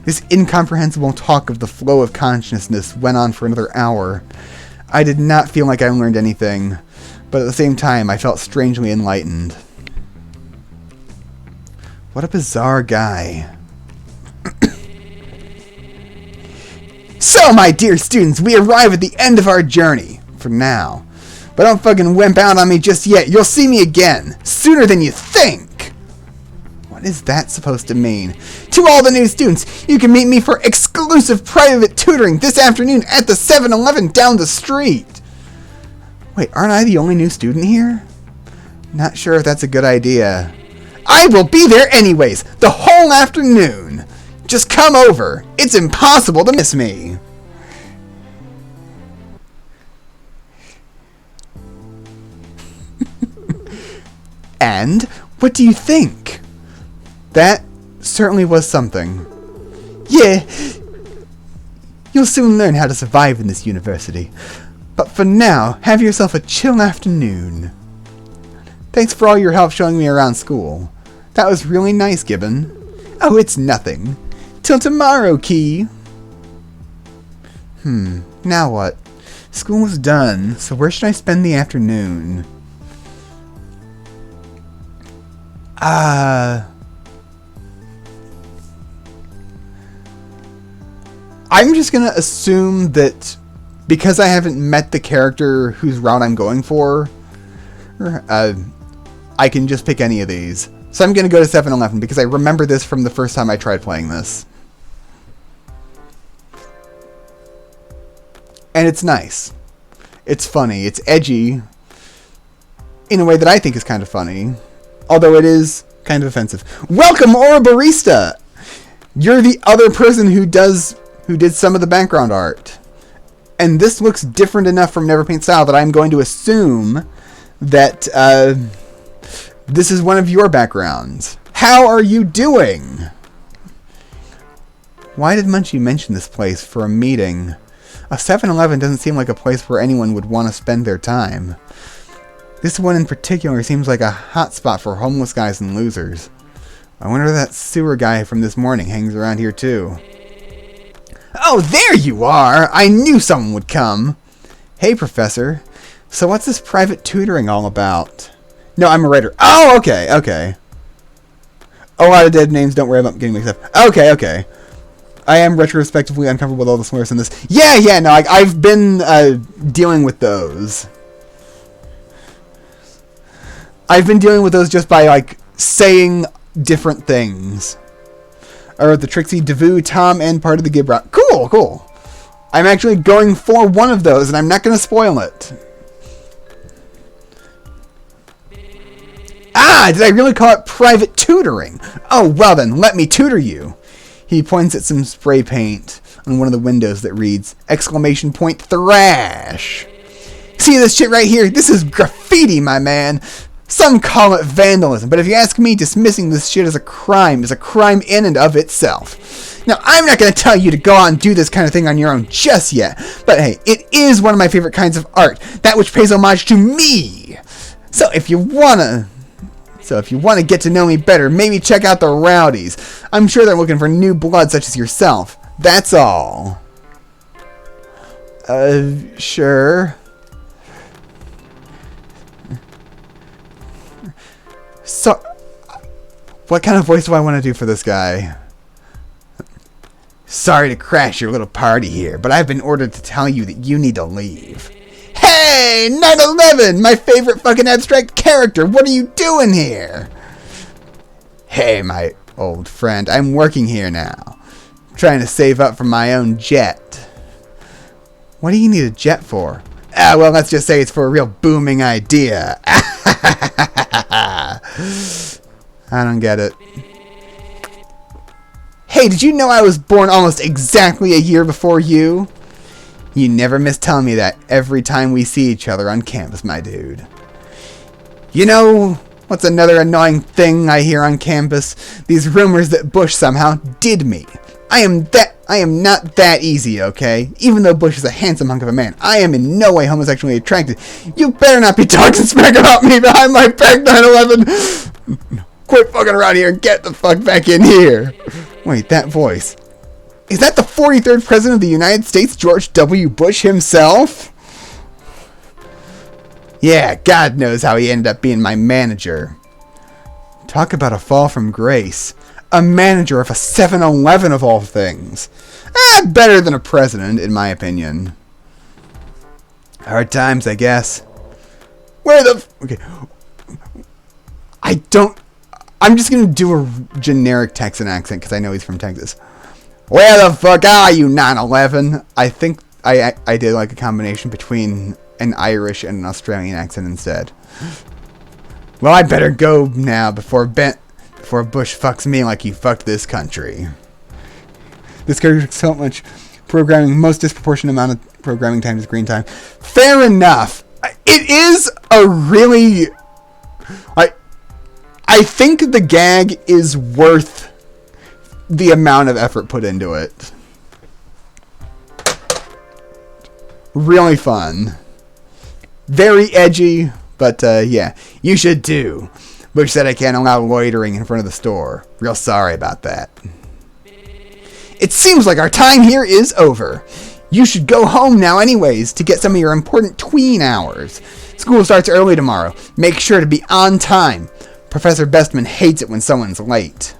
This incomprehensible talk of the flow of consciousness went on for another hour. I did not feel like I learned anything, but at the same time, I felt strangely enlightened. What a bizarre guy. So, my dear students, we arrive at the end of our journey. For now. But don't fucking wimp out on me just yet. You'll see me again. Sooner than you think. What is that supposed to mean? To all the new students, you can meet me for exclusive private tutoring this afternoon at the 7-Eleven down the street. Wait, aren't I the only new student here? Not sure if that's a good idea. I will be there anyways, the whole afternoon. Just come over. It's impossible to miss me. And what do you think? That certainly was something. Yeah, you'll soon learn how to survive in this university. But for now, have yourself a chill afternoon. Thanks for all your help showing me around school. That was really nice, Gibbon. Oh, it's nothing. Till tomorrow, Key. Now what? School is done, so where should I spend the afternoon? I'm just gonna assume that because I haven't met the character whose route I'm going for, I can just pick any of these. So I'm gonna go to 7-Eleven because I remember this from the first time I tried playing this. And it's nice. It's funny. It's edgy in a way that I think is kind of funny. Although it is kind of offensive. Welcome, Aura Barista! You're the other person who did some of the background art. And this looks different enough from Neverpaint style that I'm going to assume that this is one of your backgrounds. How are you doing? Why did Munchie mention this place for a meeting? A 7-Eleven doesn't seem like a place where anyone would want to spend their time. This one in particular seems like a hot spot for homeless guys and losers. I wonder if that sewer guy from this morning hangs around here too. Oh, there you are! I knew someone would come! Hey, Professor. So what's this private tutoring all about? No, I'm a writer. Oh, okay, okay. A lot of dead names, don't worry about getting mixed up. Okay, okay. I am retrospectively uncomfortable with all the slurs in this. Yeah, no, I've been dealing with those. I've been dealing with those just by, like, saying different things. I wrote the Trixie, Devu, Tom, and part of the Gibrock. Cool, cool. I'm actually going for one of those, and I'm not going to spoil it. Ah, did I really call it private tutoring? Oh, well then, let me tutor you. He points at some spray paint on one of the windows that reads, exclamation point, thrash. See this shit right here? This is graffiti, my man. Some call it vandalism, but if you ask me, dismissing this shit as a crime is a crime in and of itself. Now, I'm not going to tell you to go out and do this kind of thing on your own just yet, but hey, it is one of my favorite kinds of art, that which pays homage to me. So if you want to get to know me better, maybe check out the Rowdies. I'm sure they're looking for new blood such as yourself. That's all. Sure. So, what kind of voice do I want to do for this guy? Sorry to crash your little party here, but I've been ordered to tell you that you need to leave. Hey, 9/11, my favorite fucking abstract character. What are you doing here? Hey, my old friend, I'm working here now. Trying to save up for my own jet. What do you need a jet for? Ah, well, let's just say it's for a real booming idea. I don't get it. Hey, did you know I was born almost exactly a year before you? You never miss telling me that every time we see each other on campus, my dude. You know, what's another annoying thing I hear on campus? These rumors that Bush somehow did me. I am not that easy, okay? Even though Bush is a handsome hunk of a man, I am in no way homosexually attracted. You better not be talking smack about me behind my back, 9/11. Quit fucking around here and get the fuck back in here. Wait, that voice. Is that the 43rd President of the United States, George W. Bush himself? Yeah, God knows how he ended up being my manager. Talk about a fall from grace. A manager of a 7-Eleven of all things. Better than a president, in my opinion. Hard times, I guess. Where the... Okay. I'm just going to do a generic Texan accent because I know he's from Texas. Where the fuck are you, 9/11? I think I did like a combination between an Irish and an Australian accent instead. Well, I better go now before Bush fucks me like he fucked this country. This character took so much programming, most disproportionate amount of programming time is screen time. Fair enough. It is a really... I think the gag is worth the amount of effort put into it. Really fun. Very edgy, but yeah. You should too. Bush said I can't allow loitering in front of the store. Real sorry about that. It seems like our time here is over. You should go home now anyways to get some of your important tween hours. School starts early tomorrow. Make sure to be on time. Professor Bestman hates it when someone's late.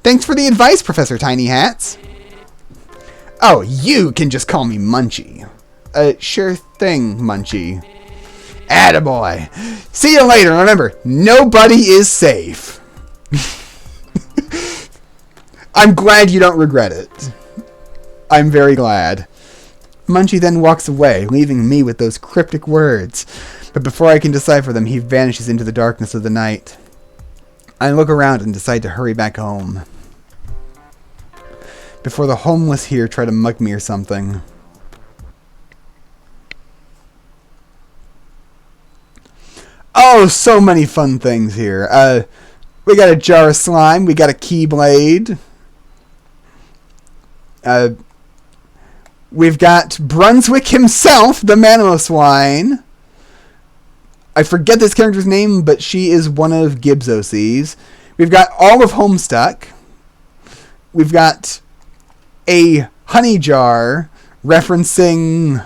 Thanks for the advice, Professor Tiny Hats. Oh, you can just call me Munchie. Sure thing, Munchie. Attaboy. See you later. Remember, nobody is safe. I'm glad you don't regret it. I'm very glad. Munchie then walks away, leaving me with those cryptic words. But before I can decipher them, he vanishes into the darkness of the night. I look around and decide to hurry back home. Before the homeless here try to mug me or something. Oh, so many fun things here. We got a jar of slime. We got a keyblade. We've got Brunswick himself, the Mamoswine. I forget this character's name, but she is one of Gibbs OCs. We've got all of Homestuck. We've got a honey jar referencing...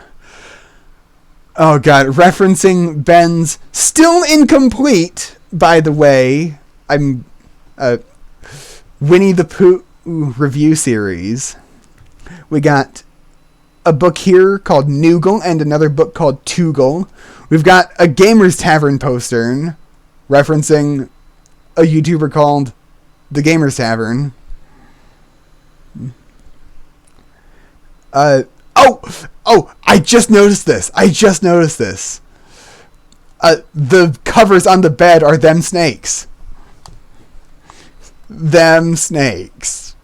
Oh, God. Referencing Ben's still incomplete, by the way. I'm... Winnie the Pooh review series. We got a book here called Noogle and another book called Toogle. We've got a Gamers Tavern poster referencing a YouTuber called The Gamers Tavern. I just noticed this. The covers on the bed are them snakes. Them snakes.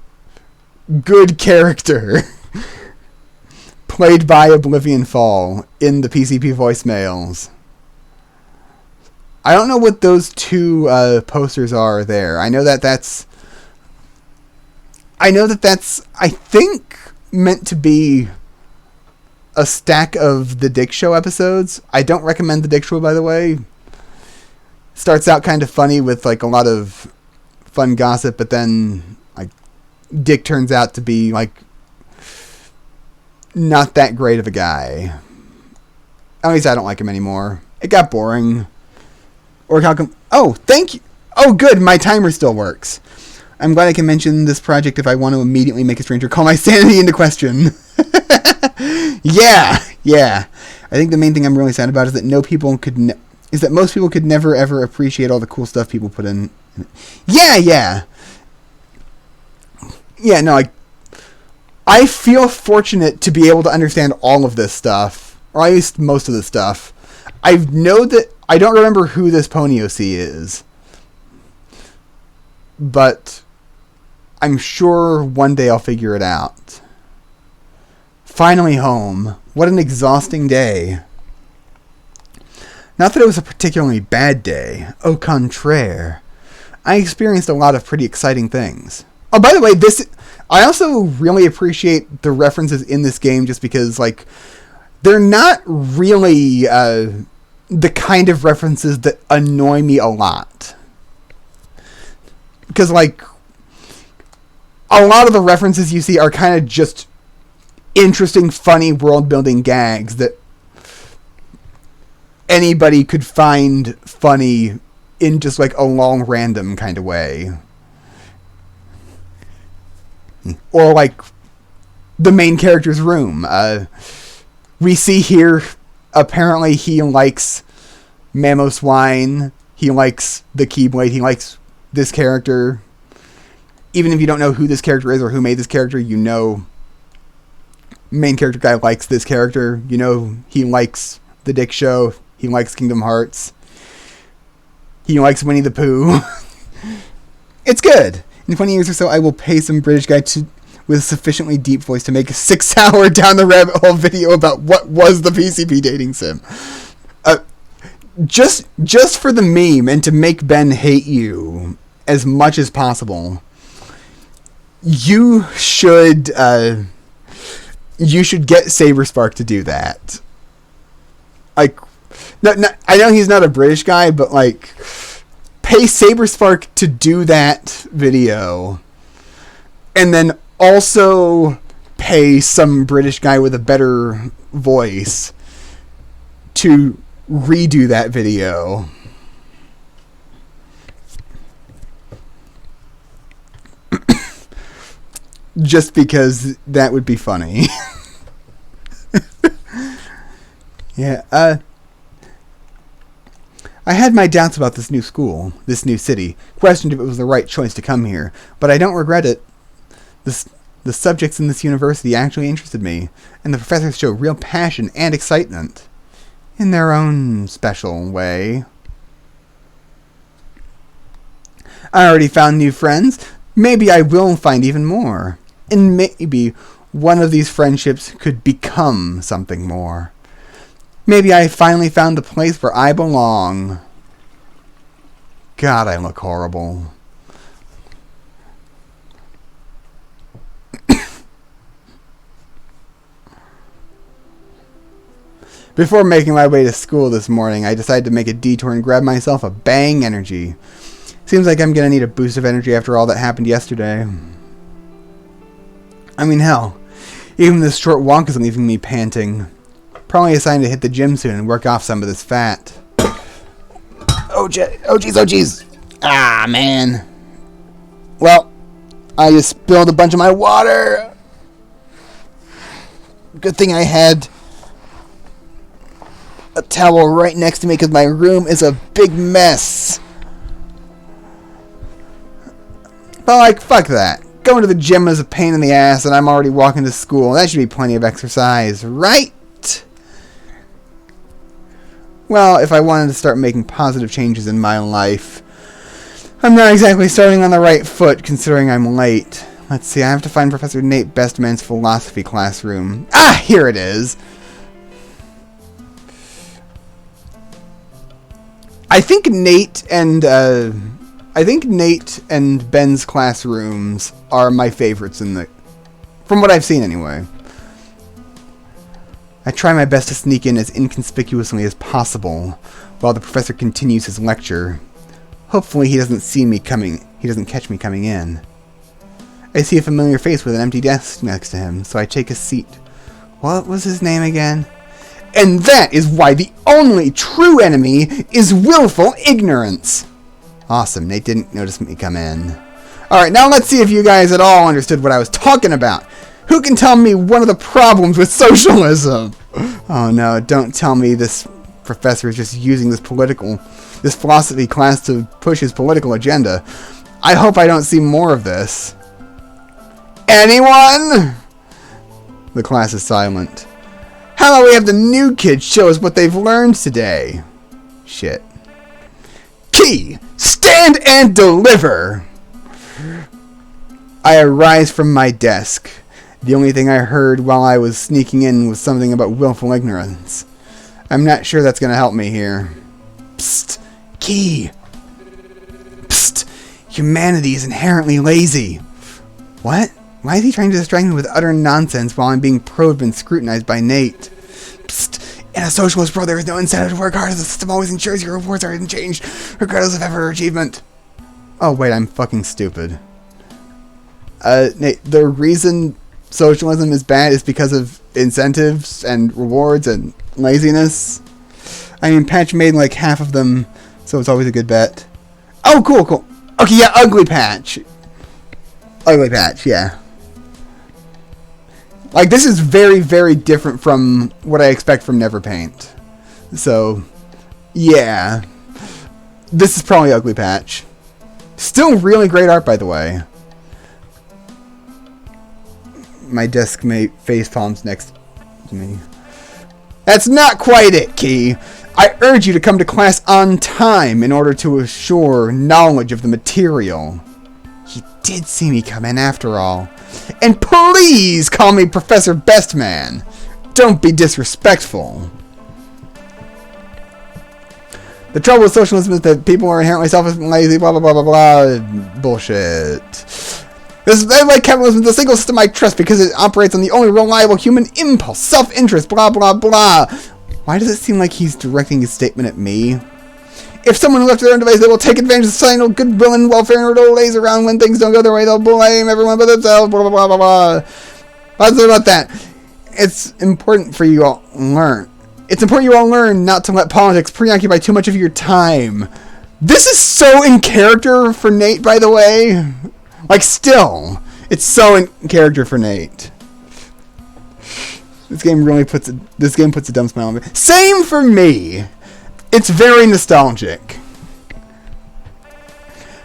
Good character. Played by Oblivion Fall in the PCP voicemails. I don't know what those two posters are there. I know that that's, I think, meant to be a stack of the Dick Show episodes. I don't recommend the Dick Show, by the way. Starts out kind of funny with like a lot of fun gossip, but then like Dick turns out to be like not that great of a guy. At least I don't like him anymore. It got boring. Or how come... Oh, thank you. Oh, good. My timer still works. I'm glad I can mention this project if I want to immediately make a stranger call my sanity into question. Yeah. I think the main thing I'm really sad about is that most people could never ever appreciate all the cool stuff people put in. Yeah, no, I feel fortunate to be able to understand all of this stuff, or at least most of the stuff. I know that I don't remember who this Pony OC is, but I'm sure one day I'll figure it out. Finally home. What an exhausting day. Not that it was a particularly bad day. Au contraire. I experienced a lot of pretty exciting things. Oh, by the way, I also really appreciate the references in this game just because, like, they're not really the kind of references that annoy me a lot. Because, like, a lot of the references you see are kind of just interesting, funny world-building gags that anybody could find funny in just, like, a long, random kind of way. Or, like, the main character's room. We see here, apparently he likes Mamoswine. He likes the Keyblade. He likes this character. Even if you don't know who this character is or who made this character, you know main character guy likes this character. You know he likes the Dick Show. He likes Kingdom Hearts. He likes Winnie the Pooh. It's good. In 20 years or so, I will pay some British guy with a sufficiently deep voice to make a 6-hour down the rabbit hole video about what was the PCP Dating Sim. Just for the meme and to make Ben hate you as much as possible, you should get Saberspark to do that. Like, I know he's not a British guy, but like, pay Saberspark to do that video, and then also pay some British guy with a better voice to redo that video. Just because that would be funny. Yeah, I had my doubts about this new school, this new city, questioned if it was the right choice to come here, but I don't regret it. The subjects in this university actually interested me, and the professors show real passion and excitement, in their own special way. I already found new friends. Maybe I will find even more. And maybe one of these friendships could become something more. Maybe I finally found the place where I belong. God, I look horrible. Before making my way to school this morning, I decided to make a detour and grab myself a Bang Energy. Seems like I'm gonna need a boost of energy after all that happened yesterday. I mean, hell, even this short walk is leaving me panting. Probably a sign to hit the gym soon and work off some of this fat. Oh jeez. Ah, man. Well, I just spilled a bunch of my water. Good thing I had a towel right next to me because my room is a big mess. But like, fuck that. Going to the gym is a pain in the ass and I'm already walking to school. That should be plenty of exercise, right? Well, if I wanted to start making positive changes in my life, I'm not exactly starting on the right foot considering I'm late. Let's see, I have to find Professor Nate Bestman's philosophy classroom. Ah, here it is. I think Nate and Ben's classrooms are my favorites from what I've seen anyway. I try my best to sneak in as inconspicuously as possible while the professor continues his lecture. Hopefully he doesn't catch me coming in. I see a familiar face with an empty desk next to him, so I take a seat. What was his name again? And that is why the only true enemy is willful ignorance. Awesome, Nate didn't notice me come in. Alright, now let's see if you guys at all understood what I was talking about. Who can tell me one of the problems with socialism? Oh no, don't tell me this professor is just using this philosophy class to push his political agenda. I hope I don't see more of this. Anyone? The class is silent. How about we have the new kids show us what they've learned today? Shit. Key! Stand and deliver! I arise from my desk. The only thing I heard while I was sneaking in was something about willful ignorance. I'm not sure that's going to help me here. Psst! Key! Psst! Humanity is inherently lazy. What? Why is he trying to distract me with utter nonsense while I'm being probed and scrutinized by Nate? Psst! In a socialist world, there is no incentive to work hard as the system always ensures your rewards are unchanged, regardless of effort or achievement. Oh wait, I'm fucking stupid. Nate, the reason socialism is bad is because of incentives and rewards and laziness. I mean, Patch made like half of them, so it's always a good bet. Oh, cool. Okay, yeah, Ugly Patch. Ugly Patch, yeah. Like, this is very, very different from what I expect from Neverpaint. So, yeah. This is probably Ugly Patch. Still really great art, by the way. My desk mate face palms next to me. That's not quite it, Key. I urge you to come to class on time in order to assure knowledge of the material. He did see me come in after all. And please call me Professor Bestman. Don't be disrespectful. The trouble with socialism is that people are inherently selfish and lazy, blah, blah, blah, blah, blah. Bullshit. Like capitalism is the single system I trust because it operates on the only reliable human impulse, self-interest, blah, blah, blah. Why does it seem like he's directing his statement at me? If someone left their own device, they will take advantage of societal goodwill and welfare and order lays around when things don't go their way. They'll blame everyone but themselves, blah, blah, blah, blah, blah. What's about that? It's important for you all to learn. It's important you all learn not to let politics preoccupy too much of your time. This is so in character for Nate, by the way. Like, still. It's so in character for Nate. This game puts a dumb smile on me. Same for me. It's very nostalgic.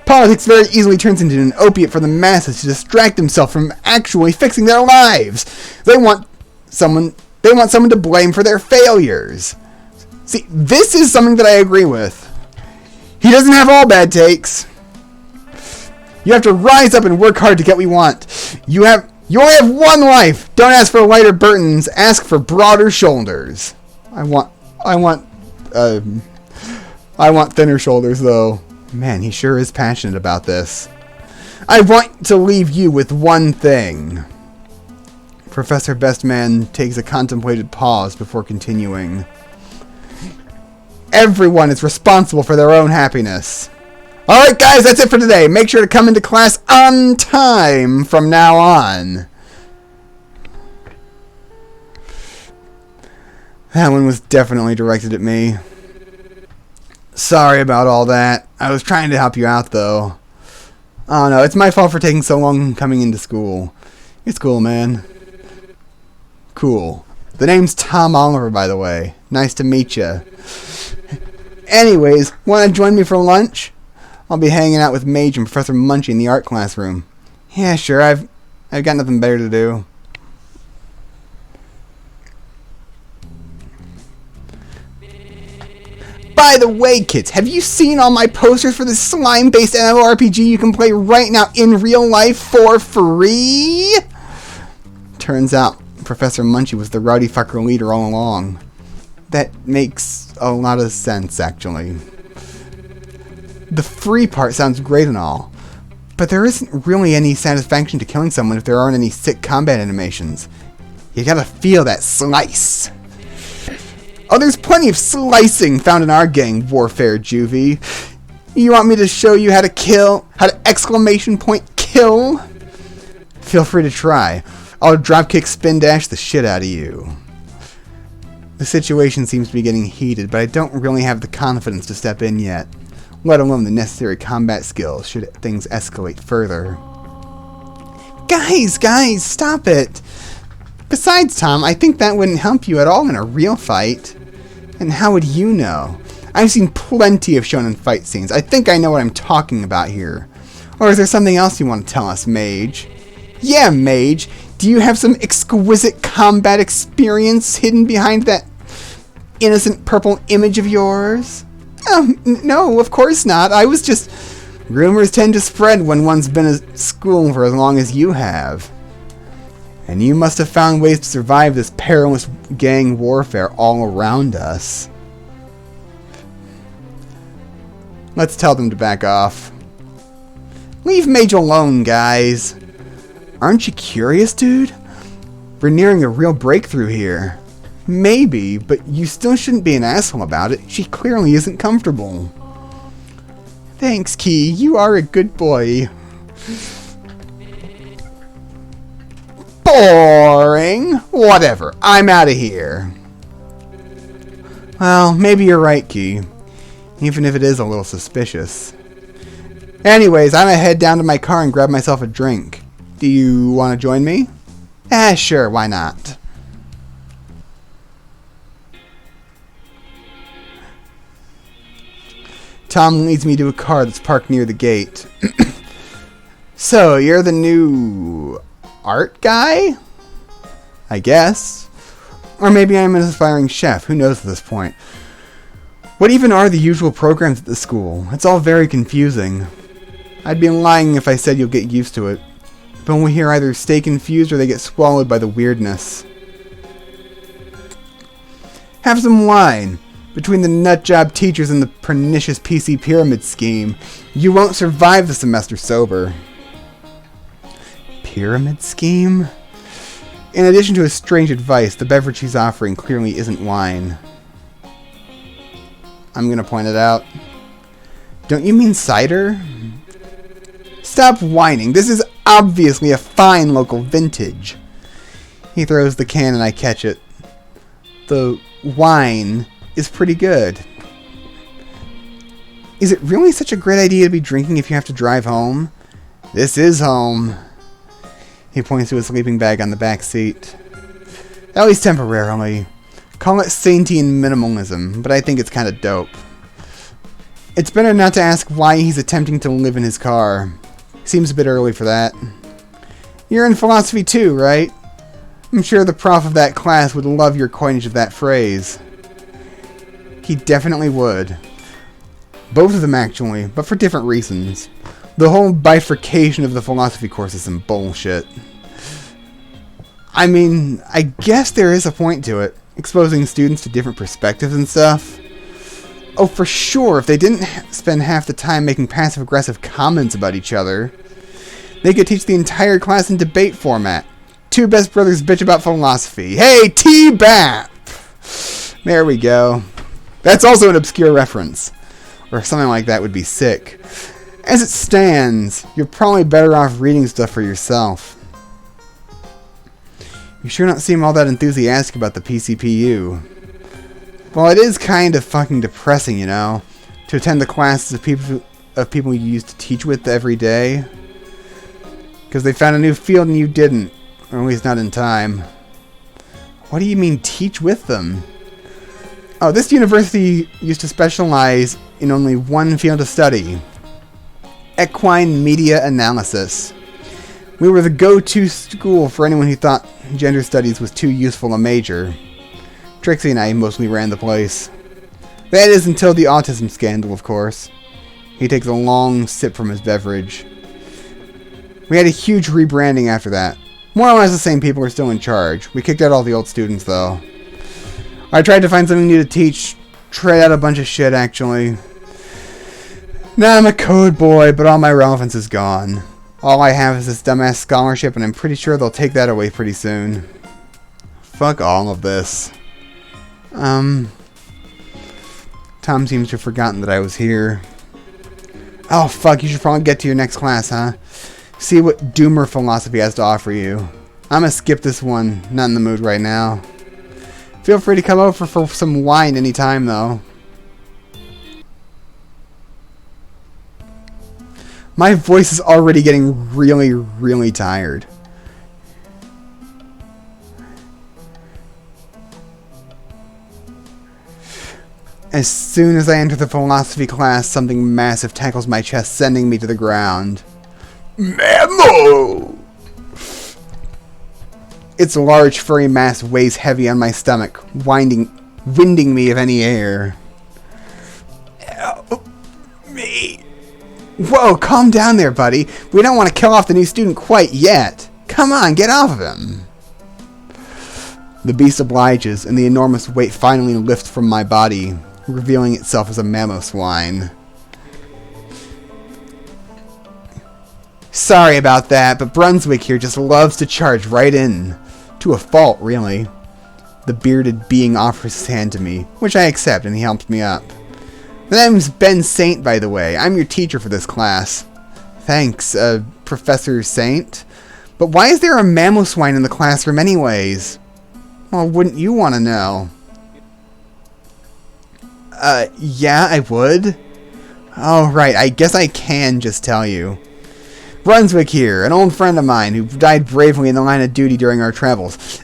Politics very easily turns into an opiate for the masses to distract themselves from actually fixing their lives. They want someone to blame for their failures. See, this is something that I agree with. He doesn't have all bad takes. You have to rise up and work hard to get what you want. You only have one life. Don't ask for lighter burdens. Ask for broader shoulders. I want thinner shoulders, though. Man, he sure is passionate about this. I want to leave you with one thing. Professor Bestman takes a contemplated pause before continuing. Everyone is responsible for their own happiness. Alright guys, that's it for today. Make sure to come into class on time from now on. That one was definitely directed at me. Sorry about all that. I was trying to help you out though. Oh no, it's my fault for taking so long coming into school. It's cool, man. Cool. The name's Tom Oliver, by the way. Nice to meet you. Anyways, want to join me for lunch? I'll be hanging out with Mage and Professor Munchie in the art classroom. Yeah, sure. I've got nothing better to do. By the way, kids, have you seen all my posters for this slime-based MMORPG you can play right now in real life for free? Turns out Professor Munchie was the rowdy fucker leader all along. That makes a lot of sense, actually. The free part sounds great and all, but there isn't really any satisfaction to killing someone if there aren't any sick combat animations. You gotta feel that slice. Oh, there's plenty of slicing found in our gang, Warfare Juvie. You want me to show you how to kill? How to exclamation point kill? Feel free to try. I'll dropkick spin dash the shit out of you. The situation seems to be getting heated, but I don't really have the confidence to step in yet, let alone the necessary combat skills should things escalate further. Guys, stop it! Besides, Tom, I think that wouldn't help you at all in a real fight. And how would you know? I've seen plenty of shonen fight scenes. I think I know what I'm talking about here. Or is there something else you want to tell us, Mage? Yeah, Mage. Do you have some exquisite combat experience hidden behind that innocent purple image of yours? No, of course not. I was just... Rumors tend to spread when one's been at school for as long as you have. And you must have found ways to survive this perilous gang warfare all around us. Let's tell them to back off. Leave Mage alone, guys. Aren't you curious, dude? We're nearing a real breakthrough here. Maybe, but you still shouldn't be an asshole about it. She clearly isn't comfortable. Thanks, Key. You are a good boy. Boring. Whatever. I'm out of here. Well, maybe you're right, Key. Even if it is a little suspicious. Anyways, I'm gonna head down to my car and grab myself a drink. Do you want to join me? Sure, why not? Tom leads me to a car that's parked near the gate. So, you're the new art guy? I guess. Or maybe I'm an aspiring chef, who knows at this point. What even are the usual programs at the school? It's all very confusing. I'd be lying if I said you'll get used to it. But we hear either stay confused or they get swallowed by the weirdness. Have some wine. Between the nutjob teachers and the pernicious PC pyramid scheme, you won't survive the semester sober. Pyramid scheme? In addition to his strange advice, the beverage he's offering clearly isn't wine. I'm gonna point it out. Don't you mean cider? Stop whining. This is obviously a fine local vintage. He throws the can and I catch it. The wine is pretty good. Is it really such a great idea to be drinking if you have to drive home? This is home. He points to his sleeping bag on the back seat. At least temporarily. Call it Saintian minimalism, but I think it's kind of dope. It's better not to ask why he's attempting to live in his car. Seems a bit early for that. You're in philosophy too, right? I'm sure the prof of that class would love your coinage of that phrase. He definitely would. Both of them actually, but for different reasons. The whole bifurcation of the philosophy course is some bullshit. I mean, I guess there is a point to it, exposing students to different perspectives and stuff. Oh, for sure, if they didn't spend half the time making passive-aggressive comments about each other, they could teach the entire class in debate format. Two best brothers bitch about philosophy. Hey, T-BAP! There we go. That's also an obscure reference. Or something like that would be sick. As it stands, you're probably better off reading stuff for yourself. You sure don't seem all that enthusiastic about the PCPU. Well, it is kind of fucking depressing, you know, to attend the classes of people you used to teach with every day. Because they found a new field and you didn't. Or at least not in time. What do you mean, teach with them? Oh, this university used to specialize in only one field of study. Equine media analysis. We were the go-to school for anyone who thought gender studies was too useful a major. Trixie and I mostly ran the place. That is until the autism scandal, of course. He takes a long sip from his beverage. We had a huge rebranding after that. More or less the same people are still in charge. We kicked out all the old students, though. I tried to find something new to teach. Tried out a bunch of shit, actually. Now I'm a code boy, but all my relevance is gone. All I have is this dumbass scholarship, and I'm pretty sure they'll take that away pretty soon. Fuck all of this. Tom seems to have forgotten that I was here. Oh, fuck, you should probably get to your next class, huh? See what doomer philosophy has to offer you. I'm gonna skip this one. Not in the mood right now. Feel free to come over for some wine anytime, though. My voice is already getting really, really tired. As soon as I enter the philosophy class, something massive tackles my chest, sending me to the ground. Mammo! Its large furry mass weighs heavy on my stomach, winding me of any air. Help me. Whoa, calm down there, buddy. We don't want to kill off the new student quite yet. Come on, get off of him. The beast obliges, and the enormous weight finally lifts from my body, revealing itself as a mammoth swine. Sorry about that, but Brunswick here just loves to charge right in. To a fault, really. The bearded being offers his hand to me, which I accept, and he helps me up. My name's Ben Saint, by the way. I'm your teacher for this class. Thanks, Professor Saint. But why is there a mammoth swine in the classroom anyways? Well, wouldn't you want to know? Yeah, I would. Oh, right, I guess I can just tell you. Brunswick here, an old friend of mine who died bravely in the line of duty during our travels,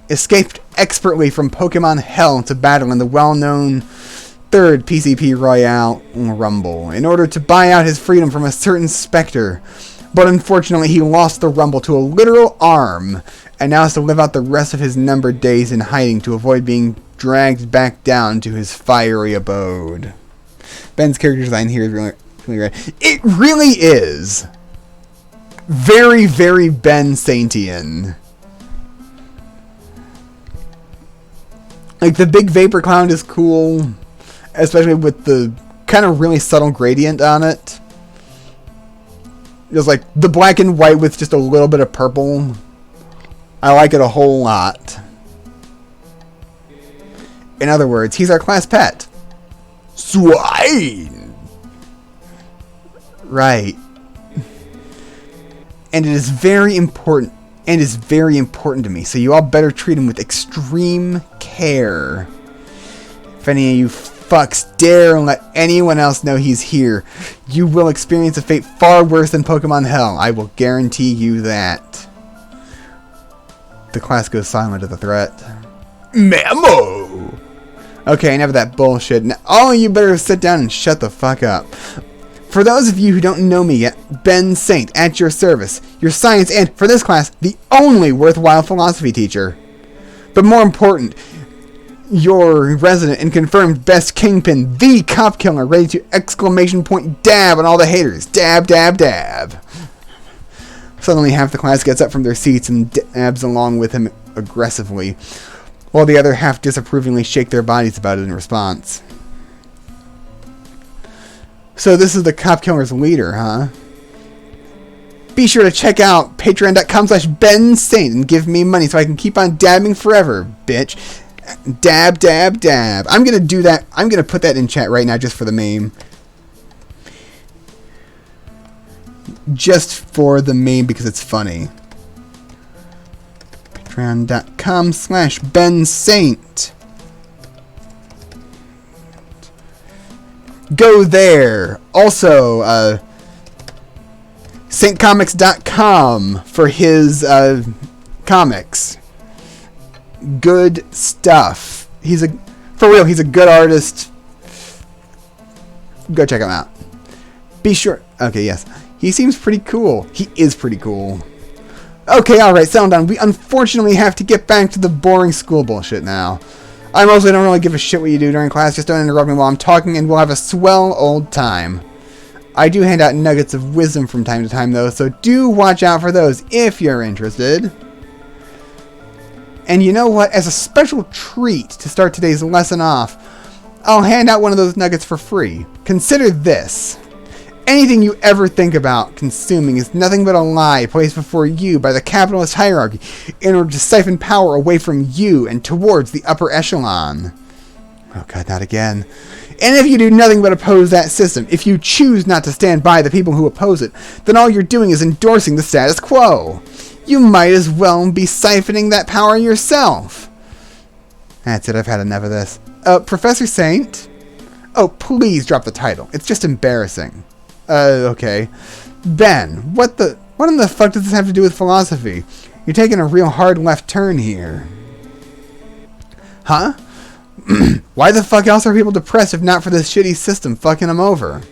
escaped expertly from Pokemon Hell to battle in the well-known 3rd PCP Royale Rumble in order to buy out his freedom from a certain specter. But unfortunately, he lost the Rumble to a literal arm, and now has to live out the rest of his numbered days in hiding to avoid being dragged back down to his fiery abode. Ben's character design here is really right. It really is. Very, very Ben Saintian. Like, the big vapor cloud is cool, especially with the kind of really subtle gradient on it. Just like the black and white with just a little bit of purple. I like it a whole lot. In other words, he's our class pet. Swine! Right. And it is very important. And is very important to me. So you all better treat him with extreme care. If any of you fucks dare let anyone else know he's here, you will experience a fate far worse than Pokemon Hell. I will guarantee you that. The class goes silent at the threat. Memo! Okay, enough of that bullshit. Now, all of you better sit down and shut the fuck up. For those of you who don't know me yet, Ben Saint, at your service, your science and, for this class, the only worthwhile philosophy teacher. But more important, your resident and confirmed best kingpin, the cop killer, ready to exclamation point dab on all the haters. Dab, dab, dab. Suddenly half the class gets up from their seats and dabs along with him aggressively, while the other half disapprovingly shake their bodies about it in response. So this is the cop killer's leader, huh? Be sure to check out patreon.com/BenSaint and give me money so I can keep on dabbing forever, bitch. Dab, dab, dab. I'm gonna do that. I'm gonna put that in chat right now just for the meme. Just for the meme because it's funny. Patreon.com/BenSaint. Go there. Also, SaintComics.com for his comics. Good stuff. For real, he's a good artist. Go check him out. Be sure. Okay, yes. He seems pretty cool. He is pretty cool. Okay, alright, settle down. We unfortunately have to get back to the boring school bullshit now. I mostly don't really give a shit what you do during class. Just don't interrupt me while I'm talking and we'll have a swell old time. I do hand out nuggets of wisdom from time to time, though, so do watch out for those if you're interested. And you know what? As a special treat to start today's lesson off, I'll hand out one of those nuggets for free. Consider this. Anything you ever think about consuming is nothing but a lie placed before you by the capitalist hierarchy in order to siphon power away from you and towards the upper echelon. Oh god, not again. And if you do nothing but oppose that system, if you choose not to stand by the people who oppose it, then all you're doing is endorsing the status quo. You might as well be siphoning that power yourself. That's it, I've had enough of this. Professor Saint? Oh, please drop the title. It's just embarrassing. Okay. Ben, what in the fuck does this have to do with philosophy? You're taking a real hard left turn here. Huh? Why the fuck else are people depressed if not for this shitty system fucking them over?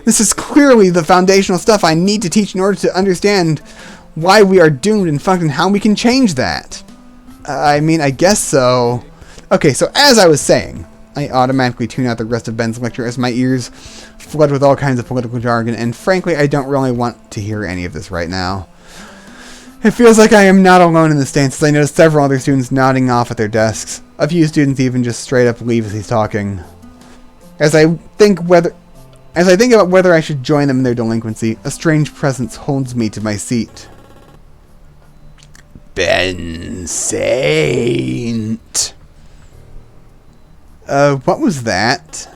This is clearly the foundational stuff I need to teach in order to understand why we are doomed and fucking how we can change that. I mean, I guess so. Okay, so as I was saying, I automatically tune out the rest of Ben's lecture as my ears flood with all kinds of political jargon, and frankly, I don't really want to hear any of this right now. It feels like I am not alone in this stance, as I notice several other students nodding off at their desks. A few students even just straight up leave as he's talking. As I think about whether I should join them in their delinquency, a strange presence holds me to my seat. Ben Saint. What was that?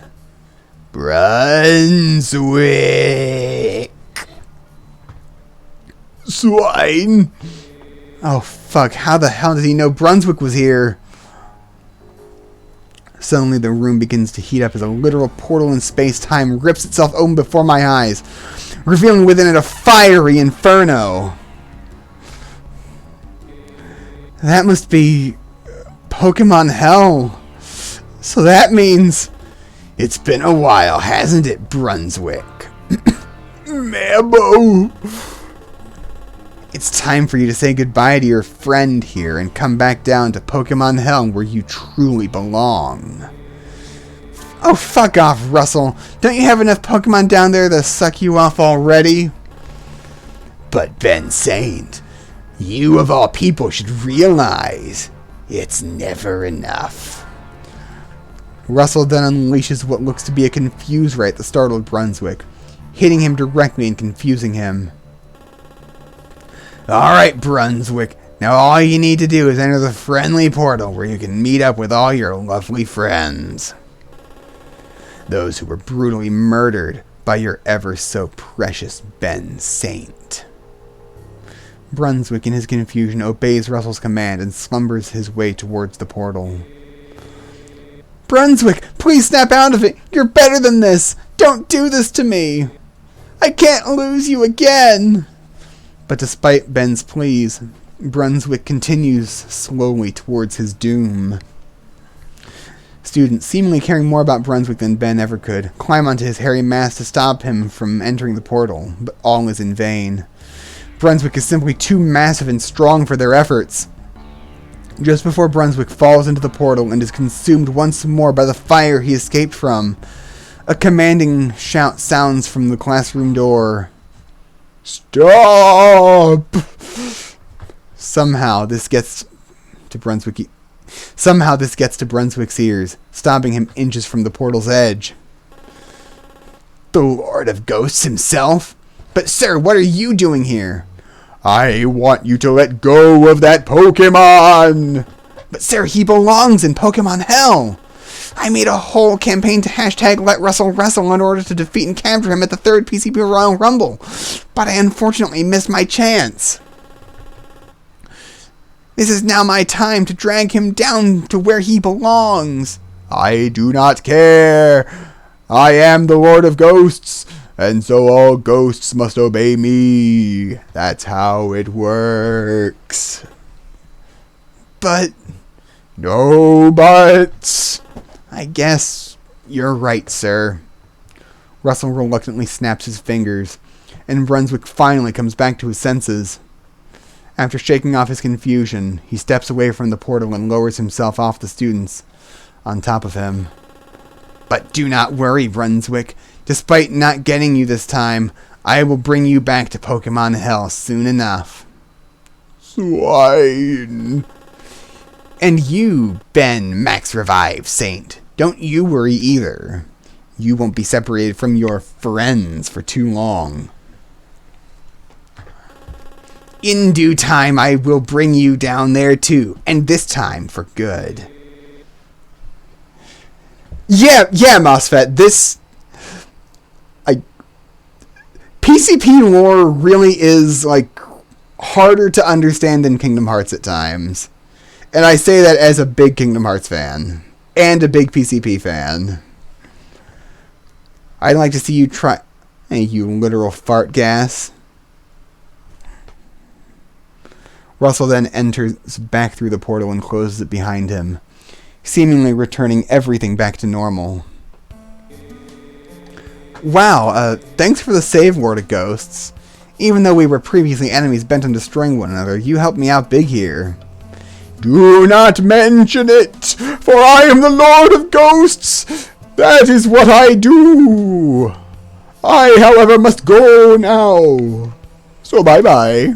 Brunswick. Swine. Oh, fuck. How the hell did he know Brunswick was here? Suddenly, the room begins to heat up as a literal portal in space-time rips itself open before my eyes, revealing within it a fiery inferno. That must be Pokemon Hell. So that means it's been a while, hasn't it, Brunswick? Mambo! It's time for you to say goodbye to your friend here and come back down to Pokemon Hell where you truly belong. Oh, fuck off, Russell. Don't you have enough Pokemon down there to suck you off already? But Ben Saint, you of all people should realize it's never enough. Russell then unleashes what looks to be a confuse ray at the startled Brunswick, hitting him directly and confusing him. Alright, Brunswick, now all you need to do is enter the friendly portal where you can meet up with all your lovely friends. Those who were brutally murdered by your ever so precious Ben Saint. Brunswick, in his confusion, obeys Russell's command and slumbers his way towards the portal. Brunswick, please snap out of it! You're better than this! Don't do this to me! I can't lose you again! But despite Ben's pleas, Brunswick continues slowly towards his doom. Students, seemingly caring more about Brunswick than Ben ever could, climb onto his hairy mass to stop him from entering the portal, but all is in vain. Brunswick is simply too massive and strong for their efforts. Just before Brunswick falls into the portal and is consumed once more by the fire he escaped from, a commanding shout sounds from the classroom door. Stop! Somehow this gets to Brunswick's ears, stopping him inches from the portal's edge. The Lord of Ghosts himself? But sir, what are you doing here? I want you to let go of that Pokemon! But sir, he belongs in Pokemon Hell! I made a whole campaign to hashtag Let Russell Wrestle in order to defeat and capture him at the 3rd PCP Royal Rumble, but I unfortunately missed my chance. This is now my time to drag him down to where he belongs. I do not care. I am the Lord of Ghosts, and so all ghosts must obey me. That's how it works. But... no buts. I guess you're right, sir. Russell reluctantly snaps his fingers, and Brunswick finally comes back to his senses. After shaking off his confusion, he steps away from the portal and lowers himself off the students on top of him. But do not worry, Brunswick. Despite not getting you this time, I will bring you back to Pokemon Hell soon enough. Swine. And you, Ben Max Revive Saint, don't you worry either. You won't be separated from your friends for too long. In due time, I will bring you down there too, and this time for good. Yeah, MOSFET, PCP lore really is, like, harder to understand than Kingdom Hearts at times. And I say that as a big Kingdom Hearts fan. And a big PCP fan. I'd like to see you try... Hey, you literal fart gas. Russell then enters back through the portal and closes it behind him, seemingly returning everything back to normal. Wow, thanks for the save, Lord of Ghosts. Even though we were previously enemies bent on destroying one another, you helped me out big here. Do not mention it, for I am the Lord of Ghosts. That is what I do. I, however, must go now. So bye-bye.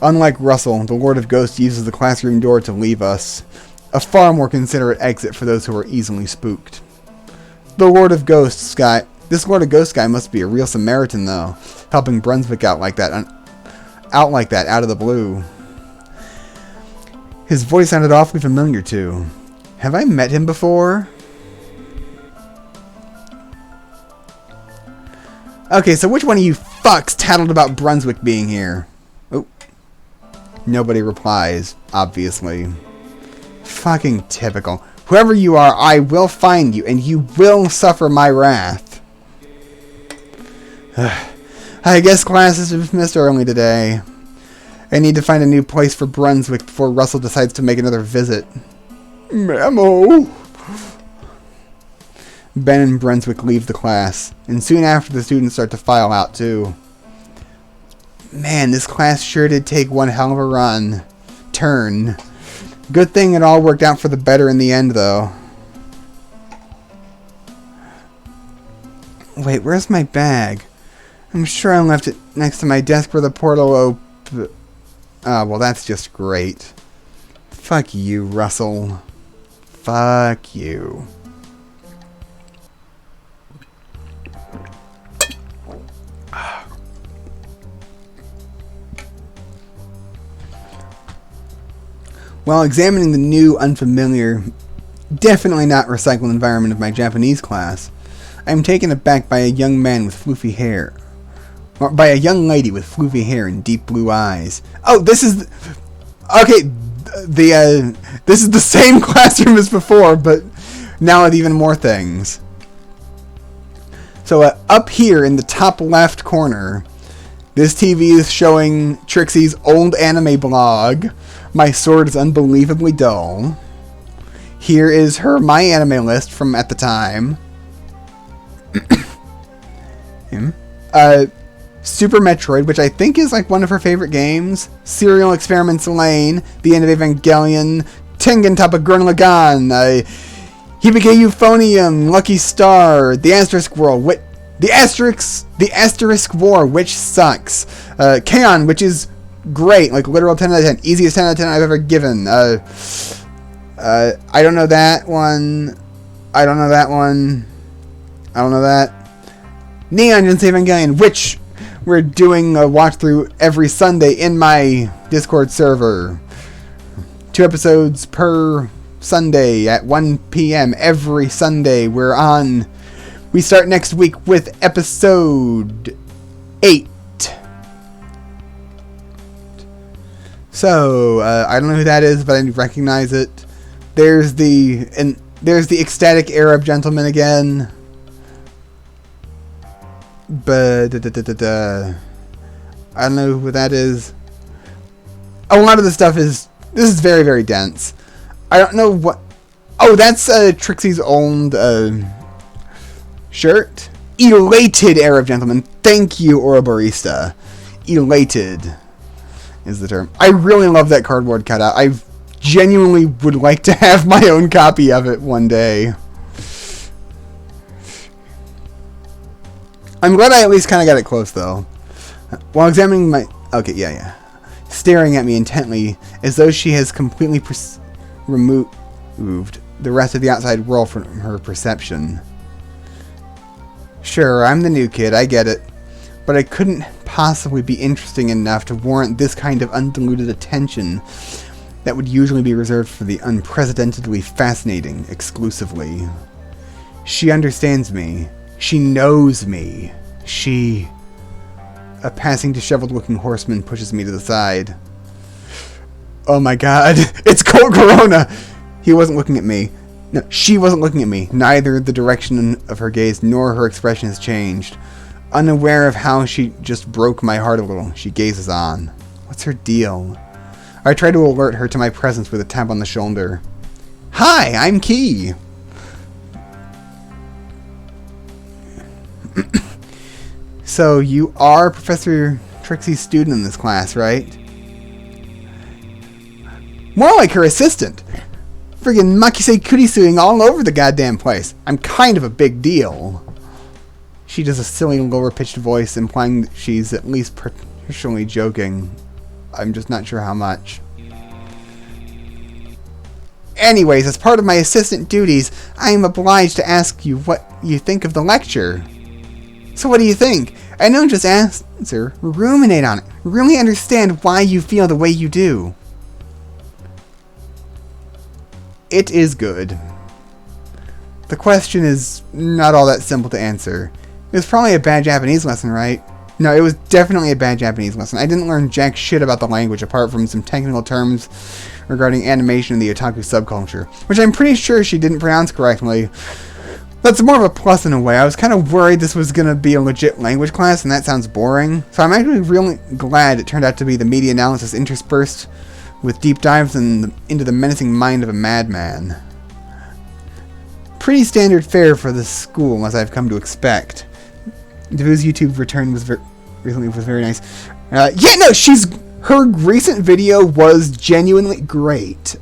Unlike Russell, the Lord of Ghosts uses the classroom door to leave us. A far more considerate exit for those who are easily spooked. This Lord of Ghosts guy must be a real Samaritan, though, helping Brunswick out like that, out of the blue. His voice sounded awfully familiar, too. Have I met him before? Okay, so which one of you fucks tattled about Brunswick being here? Oh. Nobody replies, obviously. Fucking typical. Whoever you are, I will find you, and you will suffer my wrath. I guess class is dismissed early today. I need to find a new place for Brunswick before Russell decides to make another visit. Memo! Ben and Brunswick leave the class, and soon after the students start to file out too. Man, this class sure did take one hell of a turn. Good thing it all worked out for the better in the end, though. Wait, where's my bag? I'm sure I left it next to my desk where the portal opened. Ah, well, that's just great. Fuck you, Russell. Fuck you. While examining the new, unfamiliar, definitely not recycled environment of my Japanese class, I am taken aback by a young man with floofy hair. Or by a young lady with floofy hair and deep blue eyes. Oh, this is... Okay, this is the same classroom as before, but now with even more things. So, up here in the top left corner, this TV is showing Trixie's old anime blog. My sword is unbelievably dull. Here is her My Anime list from at the time. Super Metroid, which I think is like one of her favorite games. Serial Experiments Lane, The End of Evangelion, Tengen Toppa Gurren Lagann, Hibike Euphonium, Lucky Star, The Asterisk World, The Asterisk War, which sucks. K-On!, which is great, like literal 10 out of 10. Easiest 10 out of 10 I've ever given. I don't know that one. I don't know that one. I don't know that. Neon Genesis Evangelion, which we're doing a watch through every Sunday in my Discord server. 2 episodes per Sunday at 1 p.m. every Sunday. We start next week with episode 8. So, I don't know who that is, but I recognize it. There's the ecstatic Arab gentleman again. But I don't know who that is. A lot of the stuff this is very, very dense. I don't know what. Oh, that's Trixie's owned shirt. Elated Arab gentleman. Thank you, Ourobarista. Elated is the term. I really love that cardboard cutout. I genuinely would like to have my own copy of it one day. I'm glad I at least kind of got it close, though. While examining my... Okay, yeah. Staring at me intently, as though she has completely removed the rest of the outside world from her perception. Sure, I'm the new kid, I get it. But I couldn't possibly be interesting enough to warrant this kind of undiluted attention that would usually be reserved for the unprecedentedly fascinating exclusively. She understands me. She knows me. A passing disheveled-looking horseman pushes me to the side. Oh my god. It's Cold Corona! He wasn't looking at me. No, she wasn't looking at me. Neither the direction of her gaze nor her expression has changed. Unaware of how she just broke my heart a little, she gazes on. What's her deal? I try to alert her to my presence with a tap on the shoulder. Hi, I'm Key. So, you are Professor Trixie's student in this class, right? More like her assistant. Friggin' Makise Kurisuing all over the goddamn place. I'm kind of a big deal. She does a silly lower-pitched voice, implying that she's at least partially joking. I'm just not sure how much. Anyways, as part of my assistant duties, I am obliged to ask you what you think of the lecture. So what do you think? I don't just answer, ruminate on it. Really understand why you feel the way you do. It is good. The question is not all that simple to answer. It was probably a bad Japanese lesson, right? No, it was definitely a bad Japanese lesson. I didn't learn jack shit about the language apart from some technical terms regarding animation in the otaku subculture, which I'm pretty sure she didn't pronounce correctly. That's more of a plus in a way. I was kind of worried this was going to be a legit language class, and that sounds boring. So I'm actually really glad it turned out to be the media analysis interspersed with deep dives into the menacing mind of a madman. Pretty standard fare for the school, as I've come to expect. Devu's YouTube return was very nice. Her recent video was genuinely great.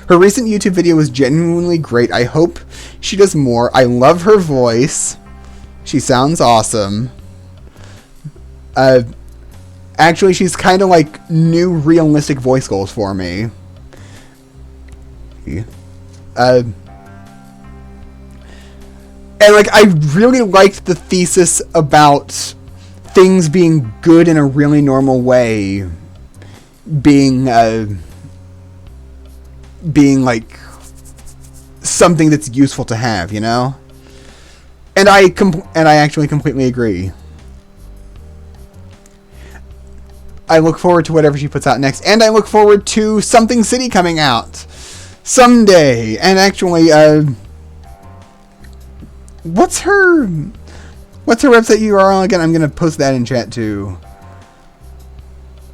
Her recent YouTube video was genuinely great. I hope she does more. I love her voice. She sounds awesome. Actually, she's kind of like new realistic voice goals for me. And like, I really liked the thesis about things being good in a really normal way being like something that's useful to have, you know? And I actually completely agree. I look forward to whatever she puts out next, and I look forward to Something City coming out someday. And actually, what's her website URL again? I'm gonna post that in chat too.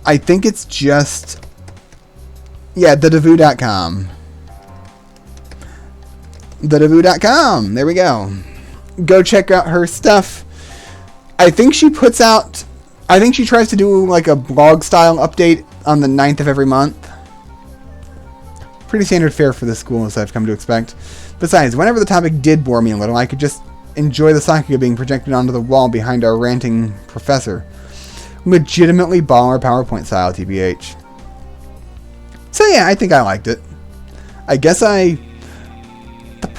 I think it's just thedevu.com. Thedevu.com. There we go. Go check out her stuff. I think she tries to do like a blog style update on the 9th of every month. Pretty standard fare for this school, as I've come to expect. Besides, whenever the topic did bore me a little, I could just enjoy the sakuga being projected onto the wall behind our ranting professor. Legitimately baller PowerPoint style, TBH. So yeah, I think I liked it. I guess I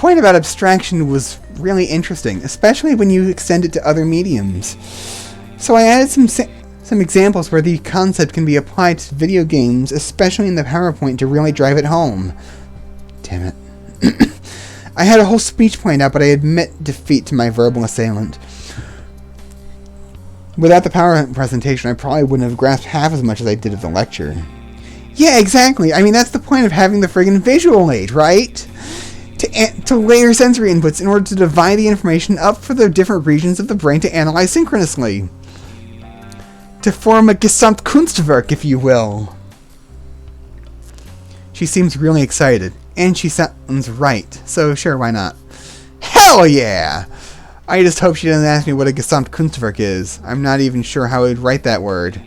point about abstraction was really interesting, especially when you extend it to other mediums. So I added some examples where the concept can be applied to video games, especially in the PowerPoint, to really drive it home. Damn it. I had a whole speech planned out, but I admit defeat to my verbal assailant. Without the PowerPoint presentation, I probably wouldn't have grasped half as much as I did at the lecture. Yeah, exactly. I mean, that's the point of having the friggin' visual aid, right? To layer sensory inputs in order to divide the information up for the different regions of the brain to analyze synchronously. To form a Gesamtkunstwerk, if you will. She seems really excited, and she sounds right, so sure, why not? Hell yeah! I just hope she doesn't ask me what a Gesamtkunstwerk is. I'm not even sure how I would write that word.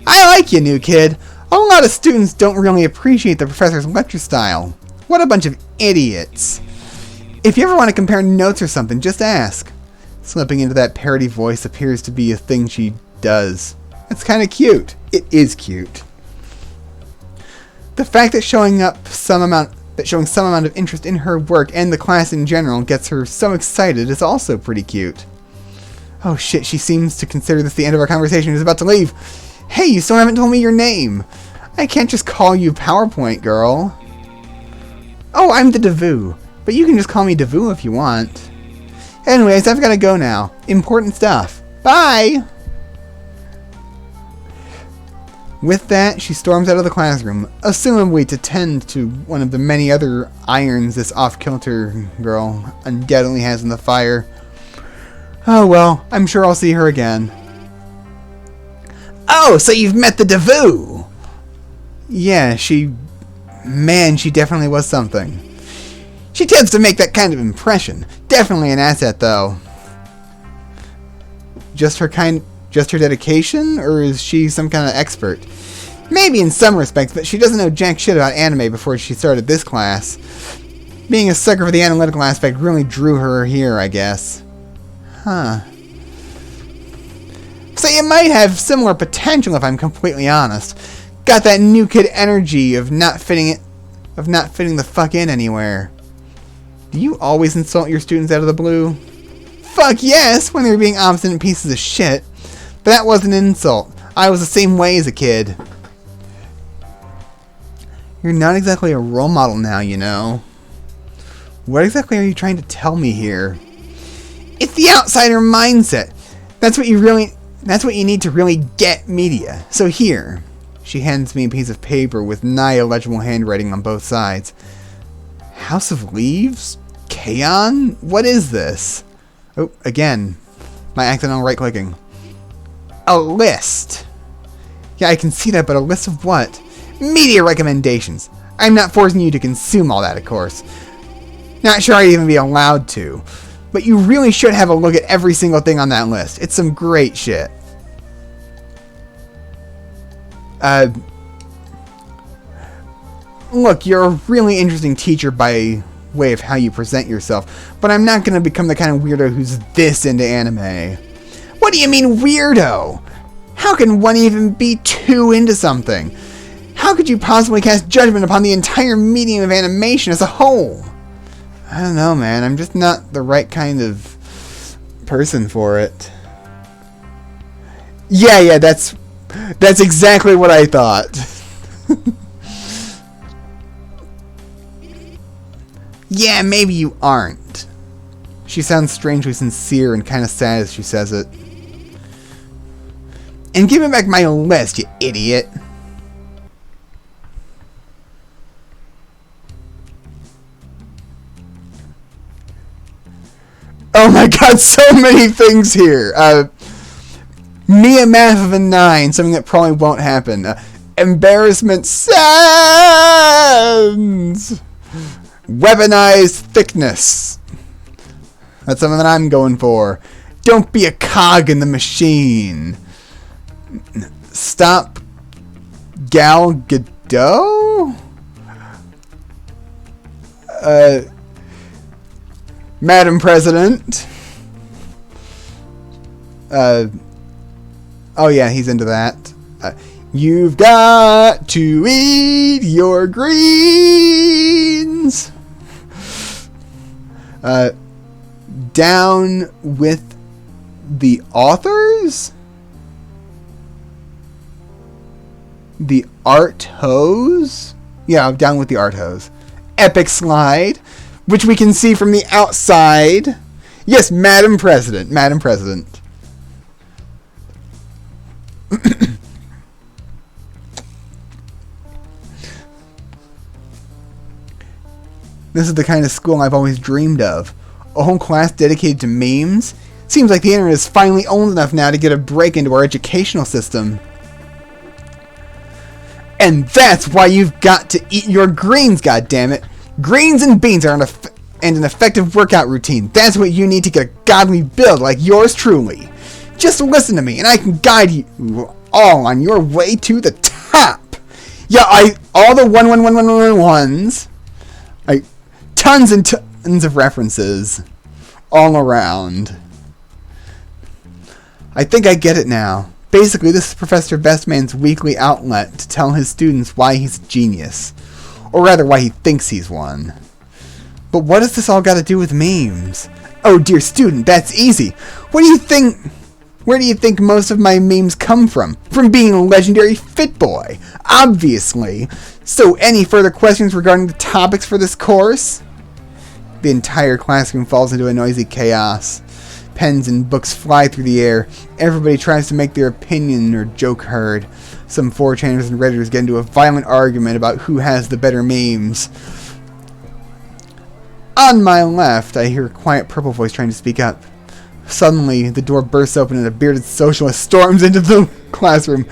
I like you, new kid. A lot of students don't really appreciate the professor's lecture style. What a bunch of idiots. If you ever want to compare notes or something, just ask. Slipping into that parody voice appears to be a thing she does. It's kind of cute. It is cute. The fact that showing some amount of interest in her work and the class in general gets her so excited is also pretty cute. Oh shit, she seems to consider this the end of our conversation and is about to leave. Hey, you still haven't told me your name. I can't just call you PowerPoint girl. Oh, I'm the Devoo, but you can just call me Devoo if you want. Anyways, I've got to go now. Important stuff. Bye! With that, she storms out of the classroom, assumably to tend to one of the many other irons this off-kilter girl undoubtedly has in the fire. Oh well, I'm sure I'll see her again. Oh, so you've met the Devoo! Yeah, Man, she definitely was something. She tends to make that kind of impression. Definitely an asset, though. Just her dedication, or is she some kind of expert? Maybe in some respects, but she doesn't know jack shit about anime before she started this class. Being a sucker for the analytical aspect really drew her here, I guess. Huh. So you might have similar potential if I'm completely honest. Got that new kid energy of not fitting the fuck in anywhere. Do you always insult your students out of the blue? Fuck yes, when they were being obstinate pieces of shit. But that wasn't an insult. I was the same way as a kid. You're not exactly a role model now, you know. What exactly are you trying to tell me here? It's the outsider mindset. That's what you need to really get media. So here. She hands me a piece of paper with nigh illegible handwriting on both sides. House of Leaves? Kaon? What is this? Oh, again. My accidental right-clicking. A list. Yeah, I can see that, but a list of what? Media recommendations. I'm not forcing you to consume all that, of course. Not sure I'd even be allowed to. But you really should have a look at every single thing on that list. It's some great shit. Look, you're a really interesting teacher by way of how you present yourself, but I'm not going to become the kind of weirdo who's this into anime. What do you mean weirdo? How can one even be too into something? How could you possibly cast judgment upon the entire medium of animation as a whole? I don't know, man. I'm just not the right kind of person for it. Yeah, that's exactly what I thought. Yeah, maybe you aren't. She sounds strangely sincere and kind of sad as she says it. And give me back my list, you idiot. Oh my god, so many things here. Me a math of a 9, something that probably won't happen. Embarrassment sans. Weaponized thickness. That's something that I'm going for. Don't be a cog in the machine. Stop Gal Gadot? Madam President. Oh yeah, he's into that. You've got to eat your greens. Down with the authors? The art hose? Yeah, down with the art hose. Epic slide, which we can see from the outside. Yes, Madam President. Madam President. This is the kind of school I've always dreamed of. A whole class dedicated to memes? Seems like the internet is finally old enough now to get a break into our educational system. And that's why you've got to eat your greens, goddammit. Greens and beans are an effective workout routine. That's what you need to get a godly build like yours truly. Just listen to me and I can guide you all on your way to the top. Yeah, all the ones. Tons and tons of references all around. I think I get it now. Basically, this is Professor Bestman's weekly outlet to tell his students why he's a genius. Or rather, why he thinks he's one. But what does this all got to do with memes? Oh, dear student, that's easy. Where do you think most of my memes come from? From being a legendary fit boy, obviously. So, any further questions regarding the topics for this course? The entire classroom falls into a noisy chaos. Pens and books fly through the air. Everybody tries to make their opinion or joke heard. Some 4chaners and Redditors get into a violent argument about who has the better memes. On my left, I hear a quiet purple voice trying to speak up. Suddenly, the door bursts open and a bearded socialist storms into the classroom.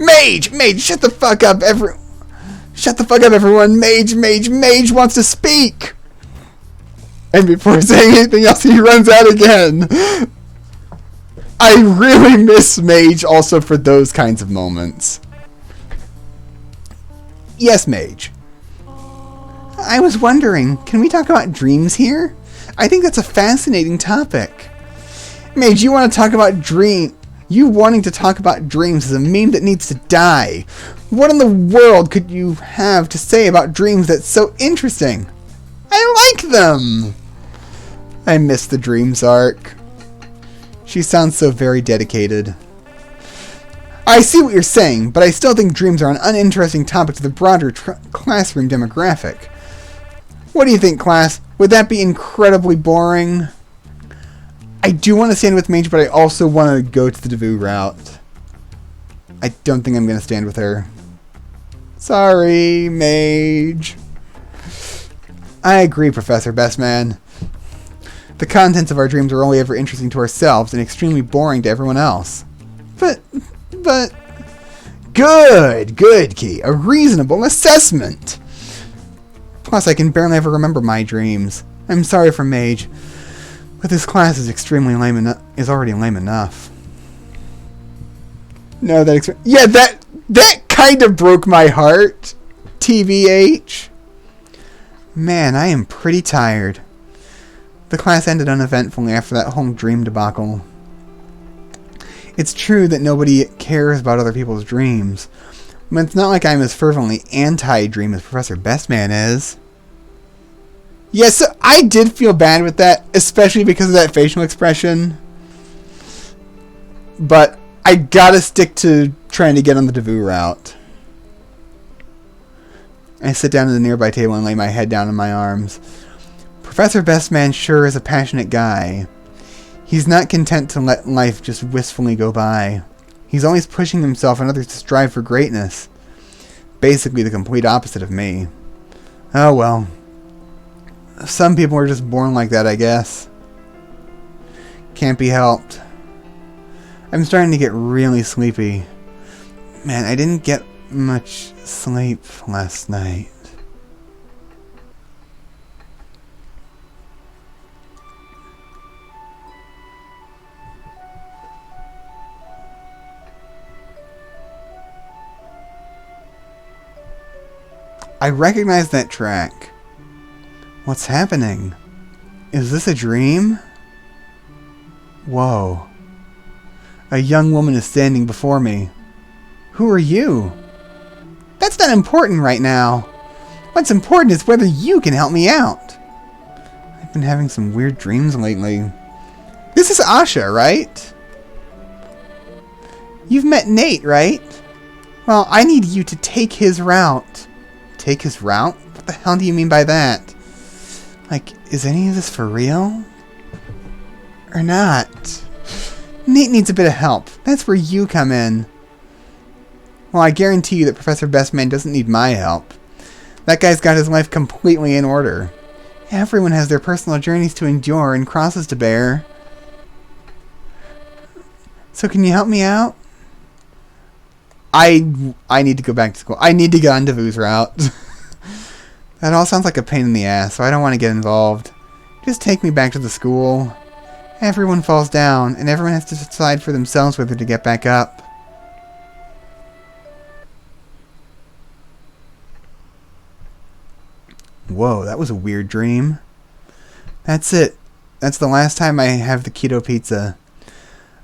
Mage! Mage, shut the fuck up, Shut the fuck up, everyone! Mage wants to speak! And before saying anything else, he runs out again. I really miss Mage also for those kinds of moments. Yes, Mage. I was wondering, can we talk about dreams here? I think that's a fascinating topic. Mage, you want to talk about You wanting to talk about dreams is a meme that needs to die. What in the world could you have to say about dreams that's so interesting? I like them! I miss the dreams arc. She sounds so very dedicated. I see what you're saying, but I still think dreams are an uninteresting topic to the broader classroom demographic. What do you think, class? Would that be incredibly boring? I do want to stand with Mage, but I also want to go to the Devu route. I don't think I'm going to stand with her. Sorry, Mage. I agree, Professor Bestman. The contents of our dreams are only ever interesting to ourselves and extremely boring to everyone else. But... Good, Key. A reasonable assessment. Plus, I can barely ever remember my dreams. I'm sorry for Mage, but this class is extremely lame is already lame enough. No, that kind of broke my heart. TVH. Man, I am pretty tired. The class ended uneventfully after that whole dream debacle. It's true that nobody cares about other people's dreams, but it's not like I'm as fervently anti-dream as Professor Bestman is. Yes, I did feel bad with that, especially because of that facial expression. But I gotta stick to trying to get on the Devu route. I sit down at the nearby table and lay my head down in my arms. Professor Bestman sure is a passionate guy. He's not content to let life just wistfully go by. He's always pushing himself and others to strive for greatness. Basically the complete opposite of me. Oh well. Some people are just born like that, I guess. Can't be helped. I'm starting to get really sleepy. Man, I didn't get much sleep last night. I recognize that track. What's happening? Is this a dream? Whoa. A young woman is standing before me. Who are you? That's not important right now. What's important is whether you can help me out. I've been having some weird dreams lately. This is Asha, right? You've met Nate, right? Well, I need you to take his route. Take his route? What the hell do you mean by that? Like, is any of this for real? Or not? Nate needs a bit of help. That's where you come in. Well, I guarantee you that Professor Bestman doesn't need my help. That guy's got his life completely in order. Everyone has their personal journeys to endure and crosses to bear. So can you help me out? I need to go back to school. I need to get on Devu's route. That all sounds like a pain in the ass, so I don't want to get involved. Just take me back to the school. Everyone falls down, and everyone has to decide for themselves whether to get back up. Whoa, that was a weird dream. That's it. That's the last time I have the keto pizza.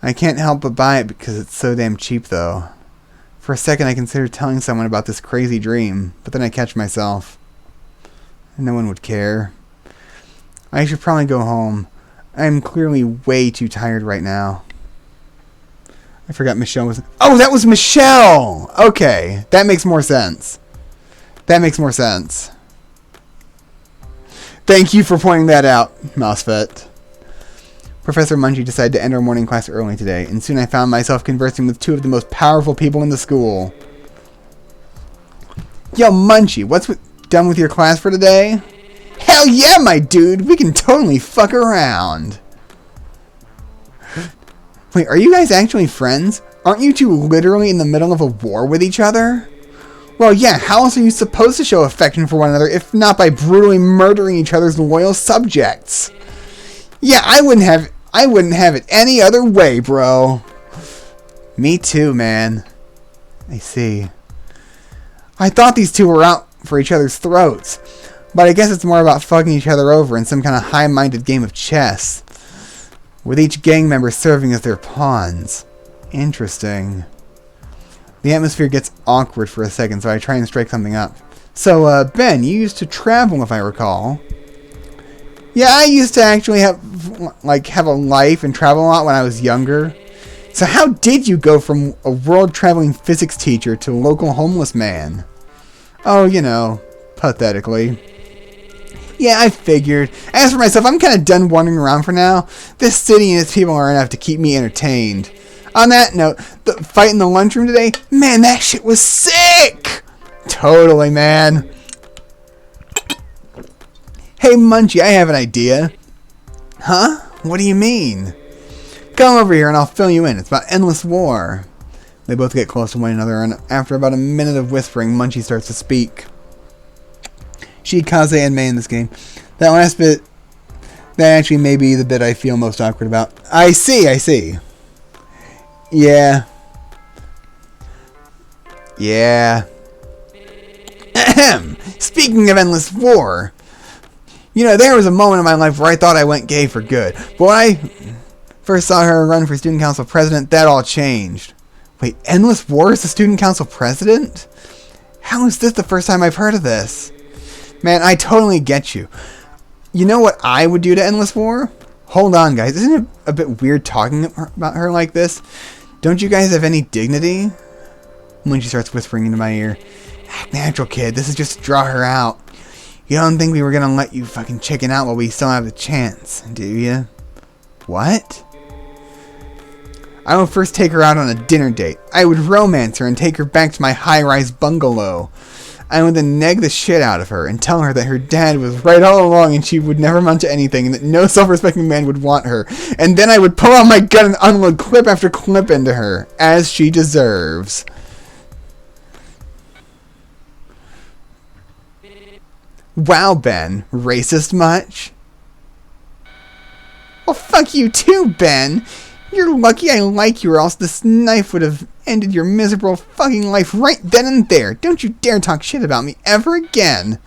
I can't help but buy it because it's so damn cheap, though. For a second, I considered telling someone about this crazy dream, but then I catch myself. No one would care. I should probably go home. I'm clearly way too tired right now. I forgot Michelle was... Oh, that was Michelle! Okay, that makes more sense. That makes more sense. Thank you for pointing that out, Mousefet. Professor Munchie decided to end our morning class early today, and soon I found myself conversing with two of the most powerful people in the school. Yo, Munchie, what's done with your class for today? Hell yeah, my dude! We can totally fuck around! Wait, are you guys actually friends? Aren't you two literally in the middle of a war with each other? Well, yeah, how else are you supposed to show affection for one another if not by brutally murdering each other's loyal subjects? Yeah, I wouldn't have it any other way, bro. Me too, man. I see. I thought these two were out for each other's throats, but I guess it's more about fucking each other over in some kind of high-minded game of chess, with each gang member serving as their pawns. Interesting. The atmosphere gets awkward for a second, so I try and strike something up. So, Ben, you used to travel, if I recall. Yeah, I used to actually have a life and travel a lot when I was younger. So how did you go from a world-traveling physics teacher to a local homeless man? Oh, you know, pathetically. Yeah, I figured. As for myself, I'm kind of done wandering around for now. This city and its people are enough to keep me entertained. On that note, the fight in the lunchroom today, man, that shit was sick! Totally, man. Hey, Munchie, I have an idea. Huh? What do you mean? Come over here and I'll fill you in. It's about endless war. They both get close to one another, and after about a minute of whispering, Munchie starts to speak. She, Kaze, and Mei in this game. That last bit, that actually may be the bit I feel most awkward about. I see. Yeah. Ahem. Speaking of endless war, you know, there was a moment in my life where I thought I went gay for good. But when I first saw her run for student council president, that all changed. Wait, endless war is the student council president? How is this the first time I've heard of this? Man, I totally get you. You know what I would do to endless war? Hold on, guys. Isn't it a bit weird talking about her like this? Don't you guys have any dignity? When she starts whispering into my ear. Act natural, kid. This is just to draw her out. You don't think we were gonna let you fucking chicken out while we still have the chance, do you? What? I would first take her out on a dinner date. I would romance her and take her back to my high-rise bungalow. I would then neg the shit out of her and tell her that her dad was right all along and she would never amount to anything and that no self-respecting man would want her. And then I would pull out my gun and unload clip after clip into her, as she deserves. Wow, Ben. Racist much? Well, fuck you too, Ben. You're lucky I like you, or else this knife would have ended your miserable fucking life right then and there. Don't you dare talk shit about me ever again,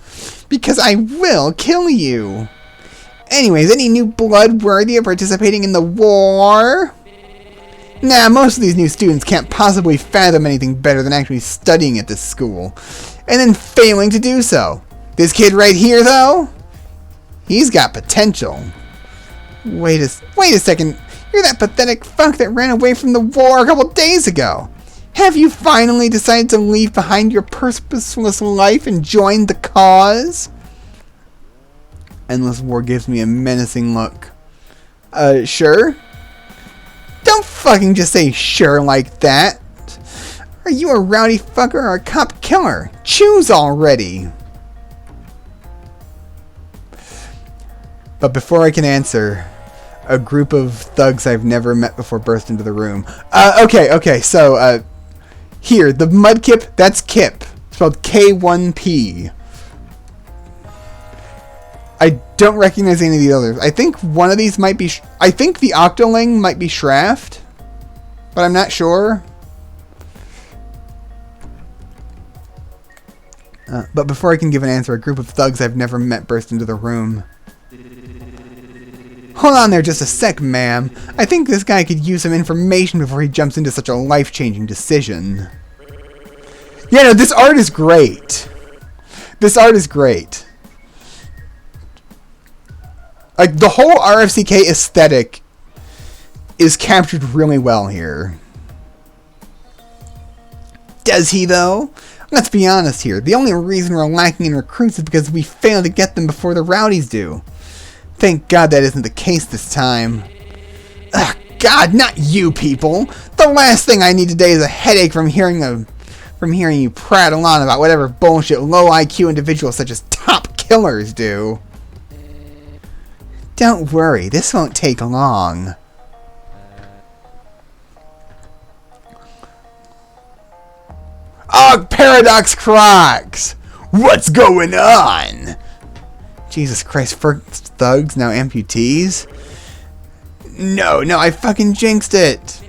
because I will kill you. Anyways, any new blood worthy of participating in the war? Nah, most of these new students can't possibly fathom anything better than actually studying at this school, and then failing to do so. This kid right here, though? He's got potential. Wait a second. You're that pathetic fuck that ran away from the war a couple days ago. Have you finally decided to leave behind your purposeless life and join the cause? Endless War gives me a menacing look. Sure? Don't fucking just say sure like that. Are you a rowdy fucker or a cop killer? Choose already. But before I can answer, a group of thugs I've never met before burst into the room. Okay, so, here, the Mudkip, that's Kip. Spelled K1P. I don't recognize any of the others. I think one of these might be... I think the Octoling might be Shraft, but I'm not sure. But before I can give an answer, a group of thugs I've never met burst into the room. Hold on there just a sec, ma'am. I think this guy could use some information before he jumps into such a life-changing decision. Yeah, no, this art is great. This art is great. Like, the whole RFCK aesthetic is captured really well here. Does he, though? Let's be honest here. The only reason we're lacking in recruits is because we fail to get them before the rowdies do. Thank God that isn't the case this time. Ugh, God, not you people! The last thing I need today is a headache from hearing you prattle on about whatever bullshit low IQ individuals such as top killers do. Don't worry, this won't take long. Ugh, Paradox Crocs! What's going on? Jesus Christ, first thugs, now amputees? No, I fucking jinxed it.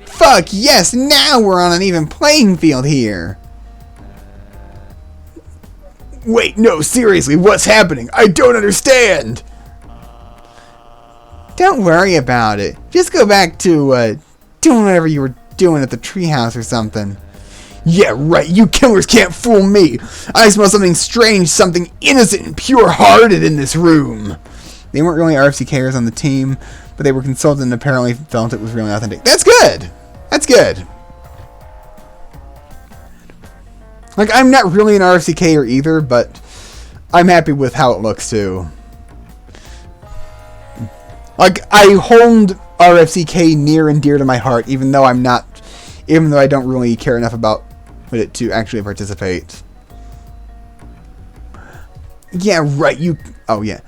Fuck, yes, now we're on an even playing field here. Wait, no, seriously, what's happening? I don't understand. Don't worry about it. Just go back to, doing whatever you were doing at the treehouse or something. Yeah, right, you killers can't fool me. I smell something strange, something innocent and pure-hearted in this room. They weren't really RFCKers on the team, but they were consulted and apparently felt it was really authentic. That's good! That's good. Like, I'm not really an RFCKer either, but I'm happy with how it looks, too. Like, I hold RFCK near and dear to my heart, even though I don't really care enough about it to actually participate. Yeah, right, oh yeah.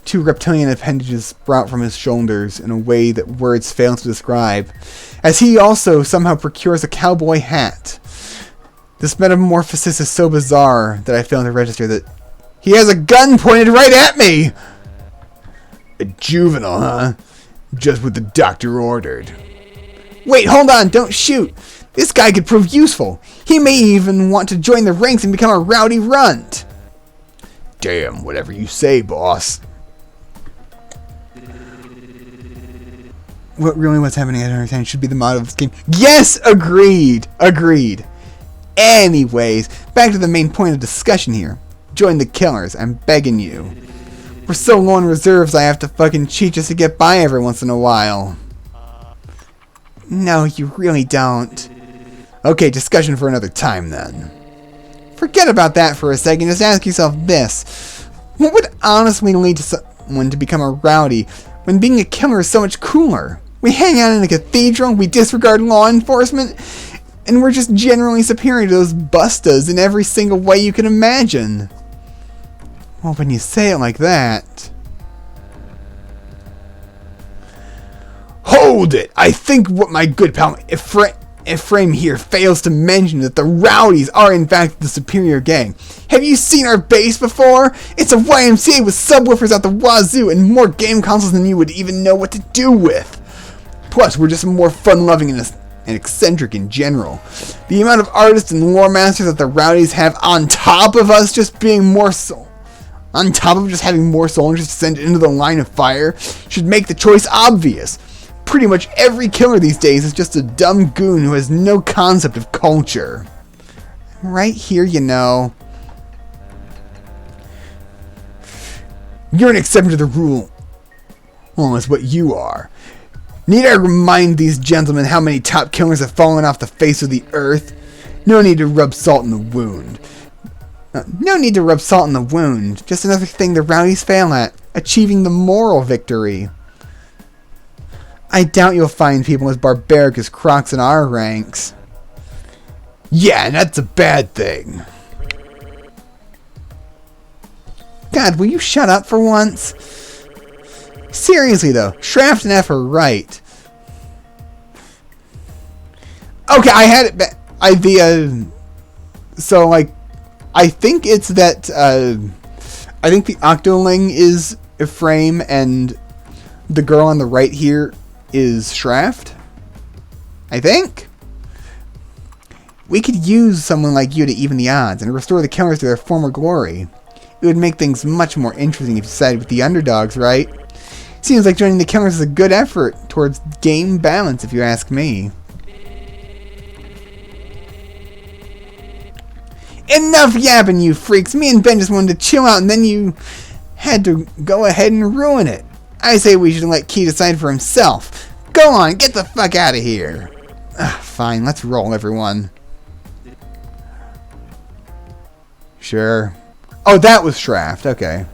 2 reptilian appendages sprout from his shoulders in a way that words fail to describe, as he also somehow procures a cowboy hat. This metamorphosis is so bizarre that I fail to register that he has a gun pointed right at me! A juvenile, huh? Just what the doctor ordered. Wait, hold on, don't shoot! This guy could prove useful. He may even want to join the ranks and become a rowdy runt. Damn, whatever you say, boss. What really what's happening at understand should be the motto of this game. Yes, agreed. Anyways, back to the main point of discussion here. Join the killers, I'm begging you. We're so low on reserves I have to fucking cheat just to get by every once in a while. No, you really don't. Okay, discussion for another time then. Forget about that for a second, just ask yourself this. What would honestly lead to someone to become a rowdy when being a killer is so much cooler? We hang out in a cathedral, we disregard law enforcement, and we're just generally superior to those bustas in every single way you can imagine. Well, when you say it like that... Hold it! I think what my good pal Ephraim here fails to mention that the rowdies are in fact the superior gang. Have you seen our base before? It's a YMCA with subwoofers out the wazoo and more game consoles than you would even know what to do with. Plus, we're just more fun-loving and eccentric in general. The amount of artists and lore masters that the rowdies have on top of us just being more on top of just having more soldiers to send into the line of fire should make the choice obvious. Pretty much every killer these days is just a dumb goon who has no concept of culture. Right here, you know. You're an exception to the rule. Well, that's what you are. Need I remind these gentlemen how many top killers have fallen off the face of the earth? No need to rub salt in the wound. No need to rub salt in the wound. Just another thing the rowdies fail at. Achieving the moral victory. I doubt you'll find people as barbaric as Crocs in our ranks. Yeah, and that's a bad thing. God, will you shut up for once? Seriously though, Shraft and F are right. Okay, I had it back. So like, I think it's that, I think the Octoling is Ephraim and the girl on the right here is Shraft. I think. We could use someone like you to even the odds and restore the killers to their former glory. It would make things much more interesting if you sided with the underdogs, right? Seems like joining the killers is a good effort towards game balance, if you ask me. Enough yapping, you freaks! Me and Ben just wanted to chill out, and then you had to go ahead and ruin it. I say we should let Key decide for himself. Go on, get the fuck out of here. Fine, let's roll, everyone. Sure. Oh, that was Shraft. Okay.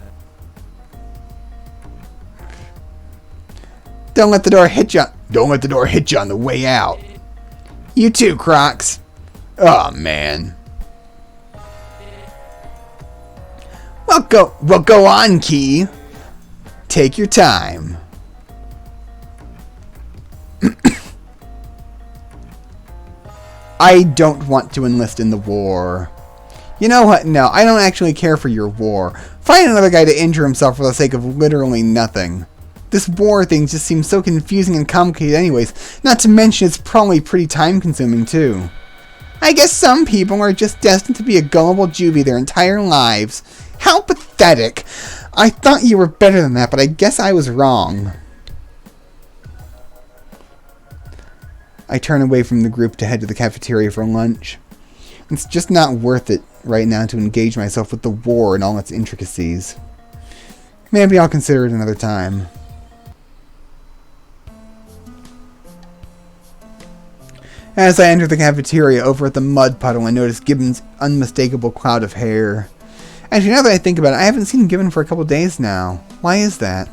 Don't let the door hit you. Don't let the door hit you on the way out. You too, Crocs. Oh man. Well, go on, Key. Take your time. I don't want to enlist in the war. You know what? No, I don't actually care for your war. Find another guy to injure himself for the sake of literally nothing. This war thing just seems so confusing and complicated anyways, not to mention it's probably pretty time-consuming too. I guess some people are just destined to be a gullible juvie their entire lives. How pathetic! I thought you were better than that, but I guess I was wrong. I turn away from the group to head to the cafeteria for lunch. It's just not worth it right now to engage myself with the war and all its intricacies. Maybe I'll consider it another time. As I enter the cafeteria over at the mud puddle, I notice Gibbon's unmistakable cloud of hair. Actually, now that I think about it, I haven't seen Gibbon for a couple days now. Why is that?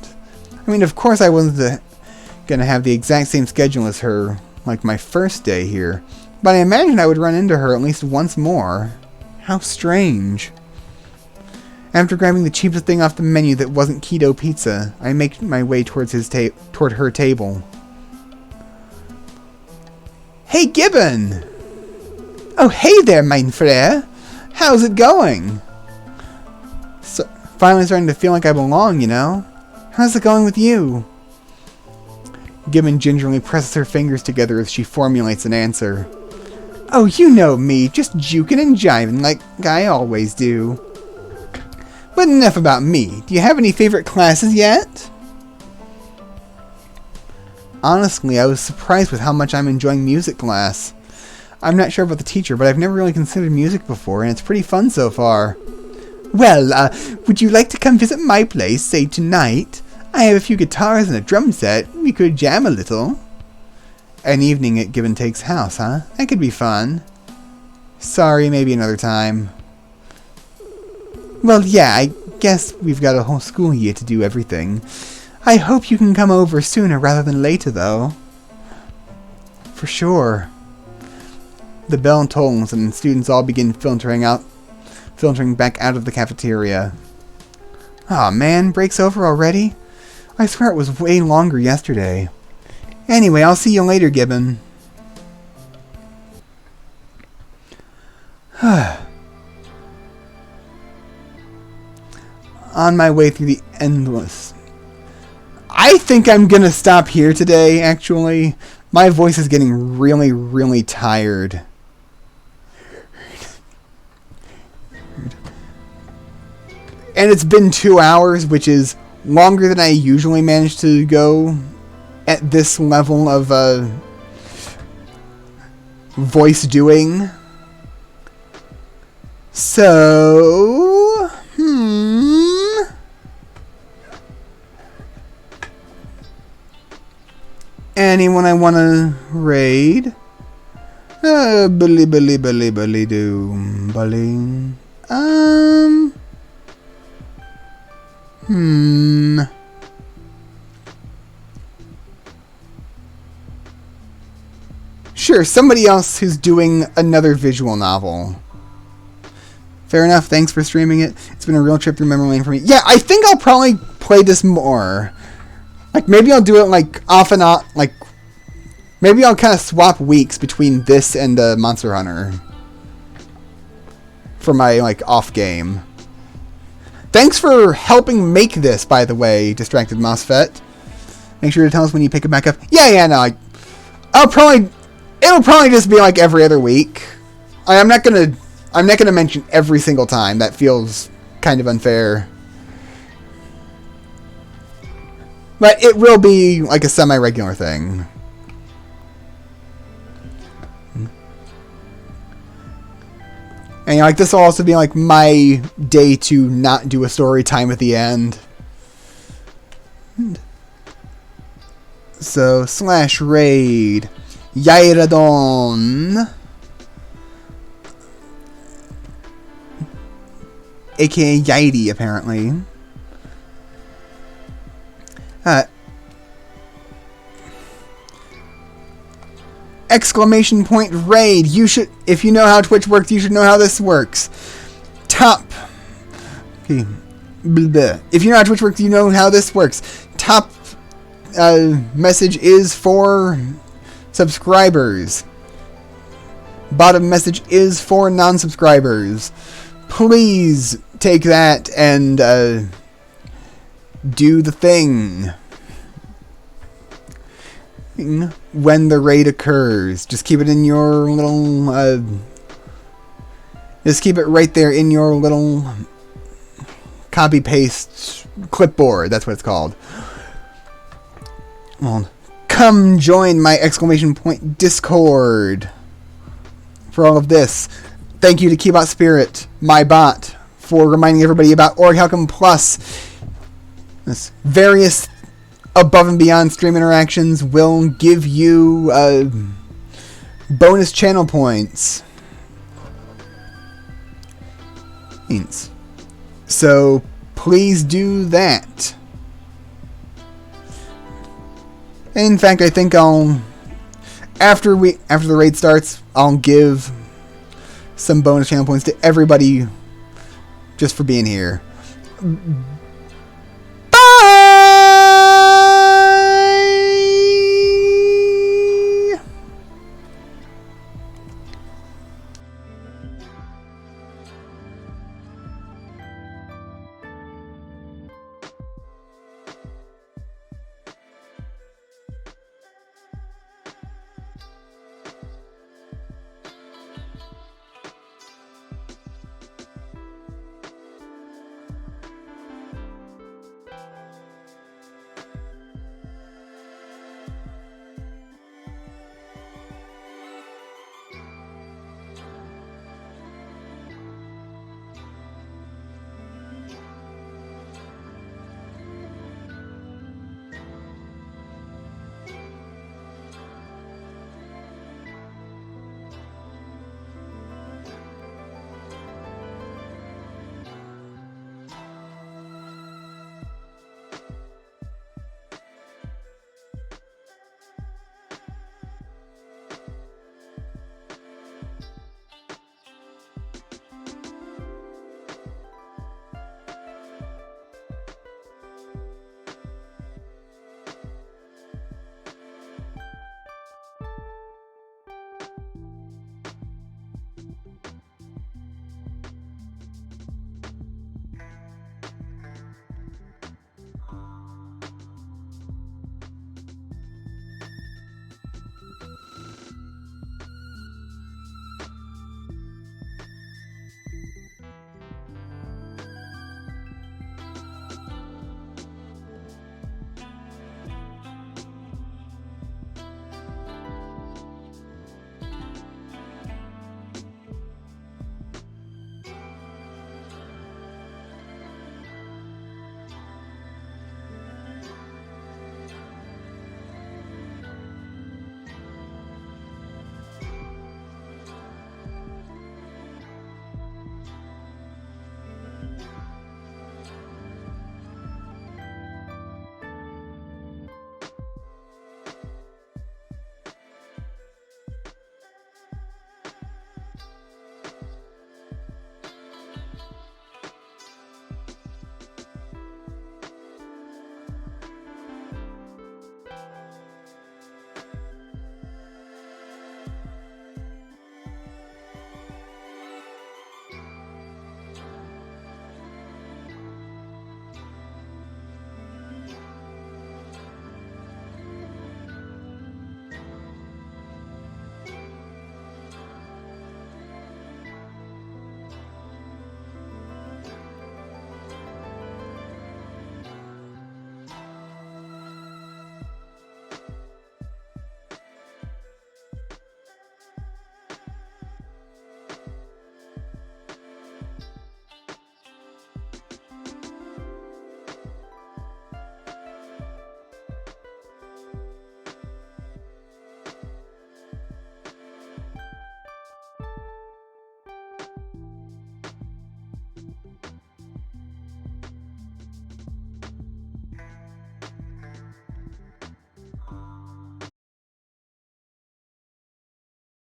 I mean, of course I wasn't gonna have the exact same schedule as her, like my first day here. But I imagined I would run into her at least once more. How strange. After grabbing the cheapest thing off the menu that wasn't keto pizza, I make my way towards toward her table. Hey, Gibbon! Oh, hey there, mein frère! How's it going? So, finally starting to feel like I belong, you know? How's it going with you? Gibbon gingerly presses her fingers together as she formulates an answer. Oh, you know me, just juking and jiving like I always do. But enough about me. Do you have any favorite classes yet? Honestly, I was surprised with how much I'm enjoying music class. I'm not sure about the teacher, but I've never really considered music before, and it's pretty fun so far. Well, would you like to come visit my place, say tonight? I have a few guitars and a drum set. We could jam a little. An evening at Give and Take's house, huh? That could be fun. Sorry, maybe another time. Well, yeah, I guess we've got a whole school year to do everything. I hope you can come over sooner rather than later, though. For sure. The bell tolls and students all begin filtering back out of the cafeteria. Aw, man, break's over already? I swear it was way longer yesterday. Anyway, I'll see you later, Gibbon. On my way through the endless... I think I'm gonna stop here today, actually. My voice is getting really, really tired. And it's been 2 hours, which is longer than I usually manage to go at this level of voice doing. So, anyone I want to raid? Bully do. Bully. Sure, somebody else who's doing another visual novel. Fair enough, thanks for streaming it. It's been a real trip through memory lane for me. Yeah, I think I'll probably play this more. Like, maybe I'll do it, like, off and on, like, maybe I'll kind of swap weeks between this and Monster Hunter. For my, like, off game. Thanks for helping make this, by the way, Distracted MOSFET. Make sure to tell us when you pick it back up. Yeah, no, it'll probably just be like every other week. I'm not gonna mention every single time. That feels kind of unfair. But it will be like a semi-regular thing. And like this will also be like my day to not do a story time at the end. So /raid Yairadon, aka Yaidi, apparently. Exclamation point raid. You should, if you know how Twitch works, you should know how this works. Top. Okay. Blah. If you know how Twitch works, you know how this works. Top message is for subscribers. Bottom message is for non-subscribers. Please take that and do the thing when the raid occurs. Just keep it in your little just keep it right there in your little copy paste clipboard. That's what it's called. Well, come join my exclamation point Discord for all of this. Thank you to Keybot Spirit, my bot, for reminding everybody about Org Halcom Plus. This various above and beyond stream interactions will give you bonus channel points. So please do that. In fact, I think after the raid starts, I'll give some bonus channel points to everybody just for being here.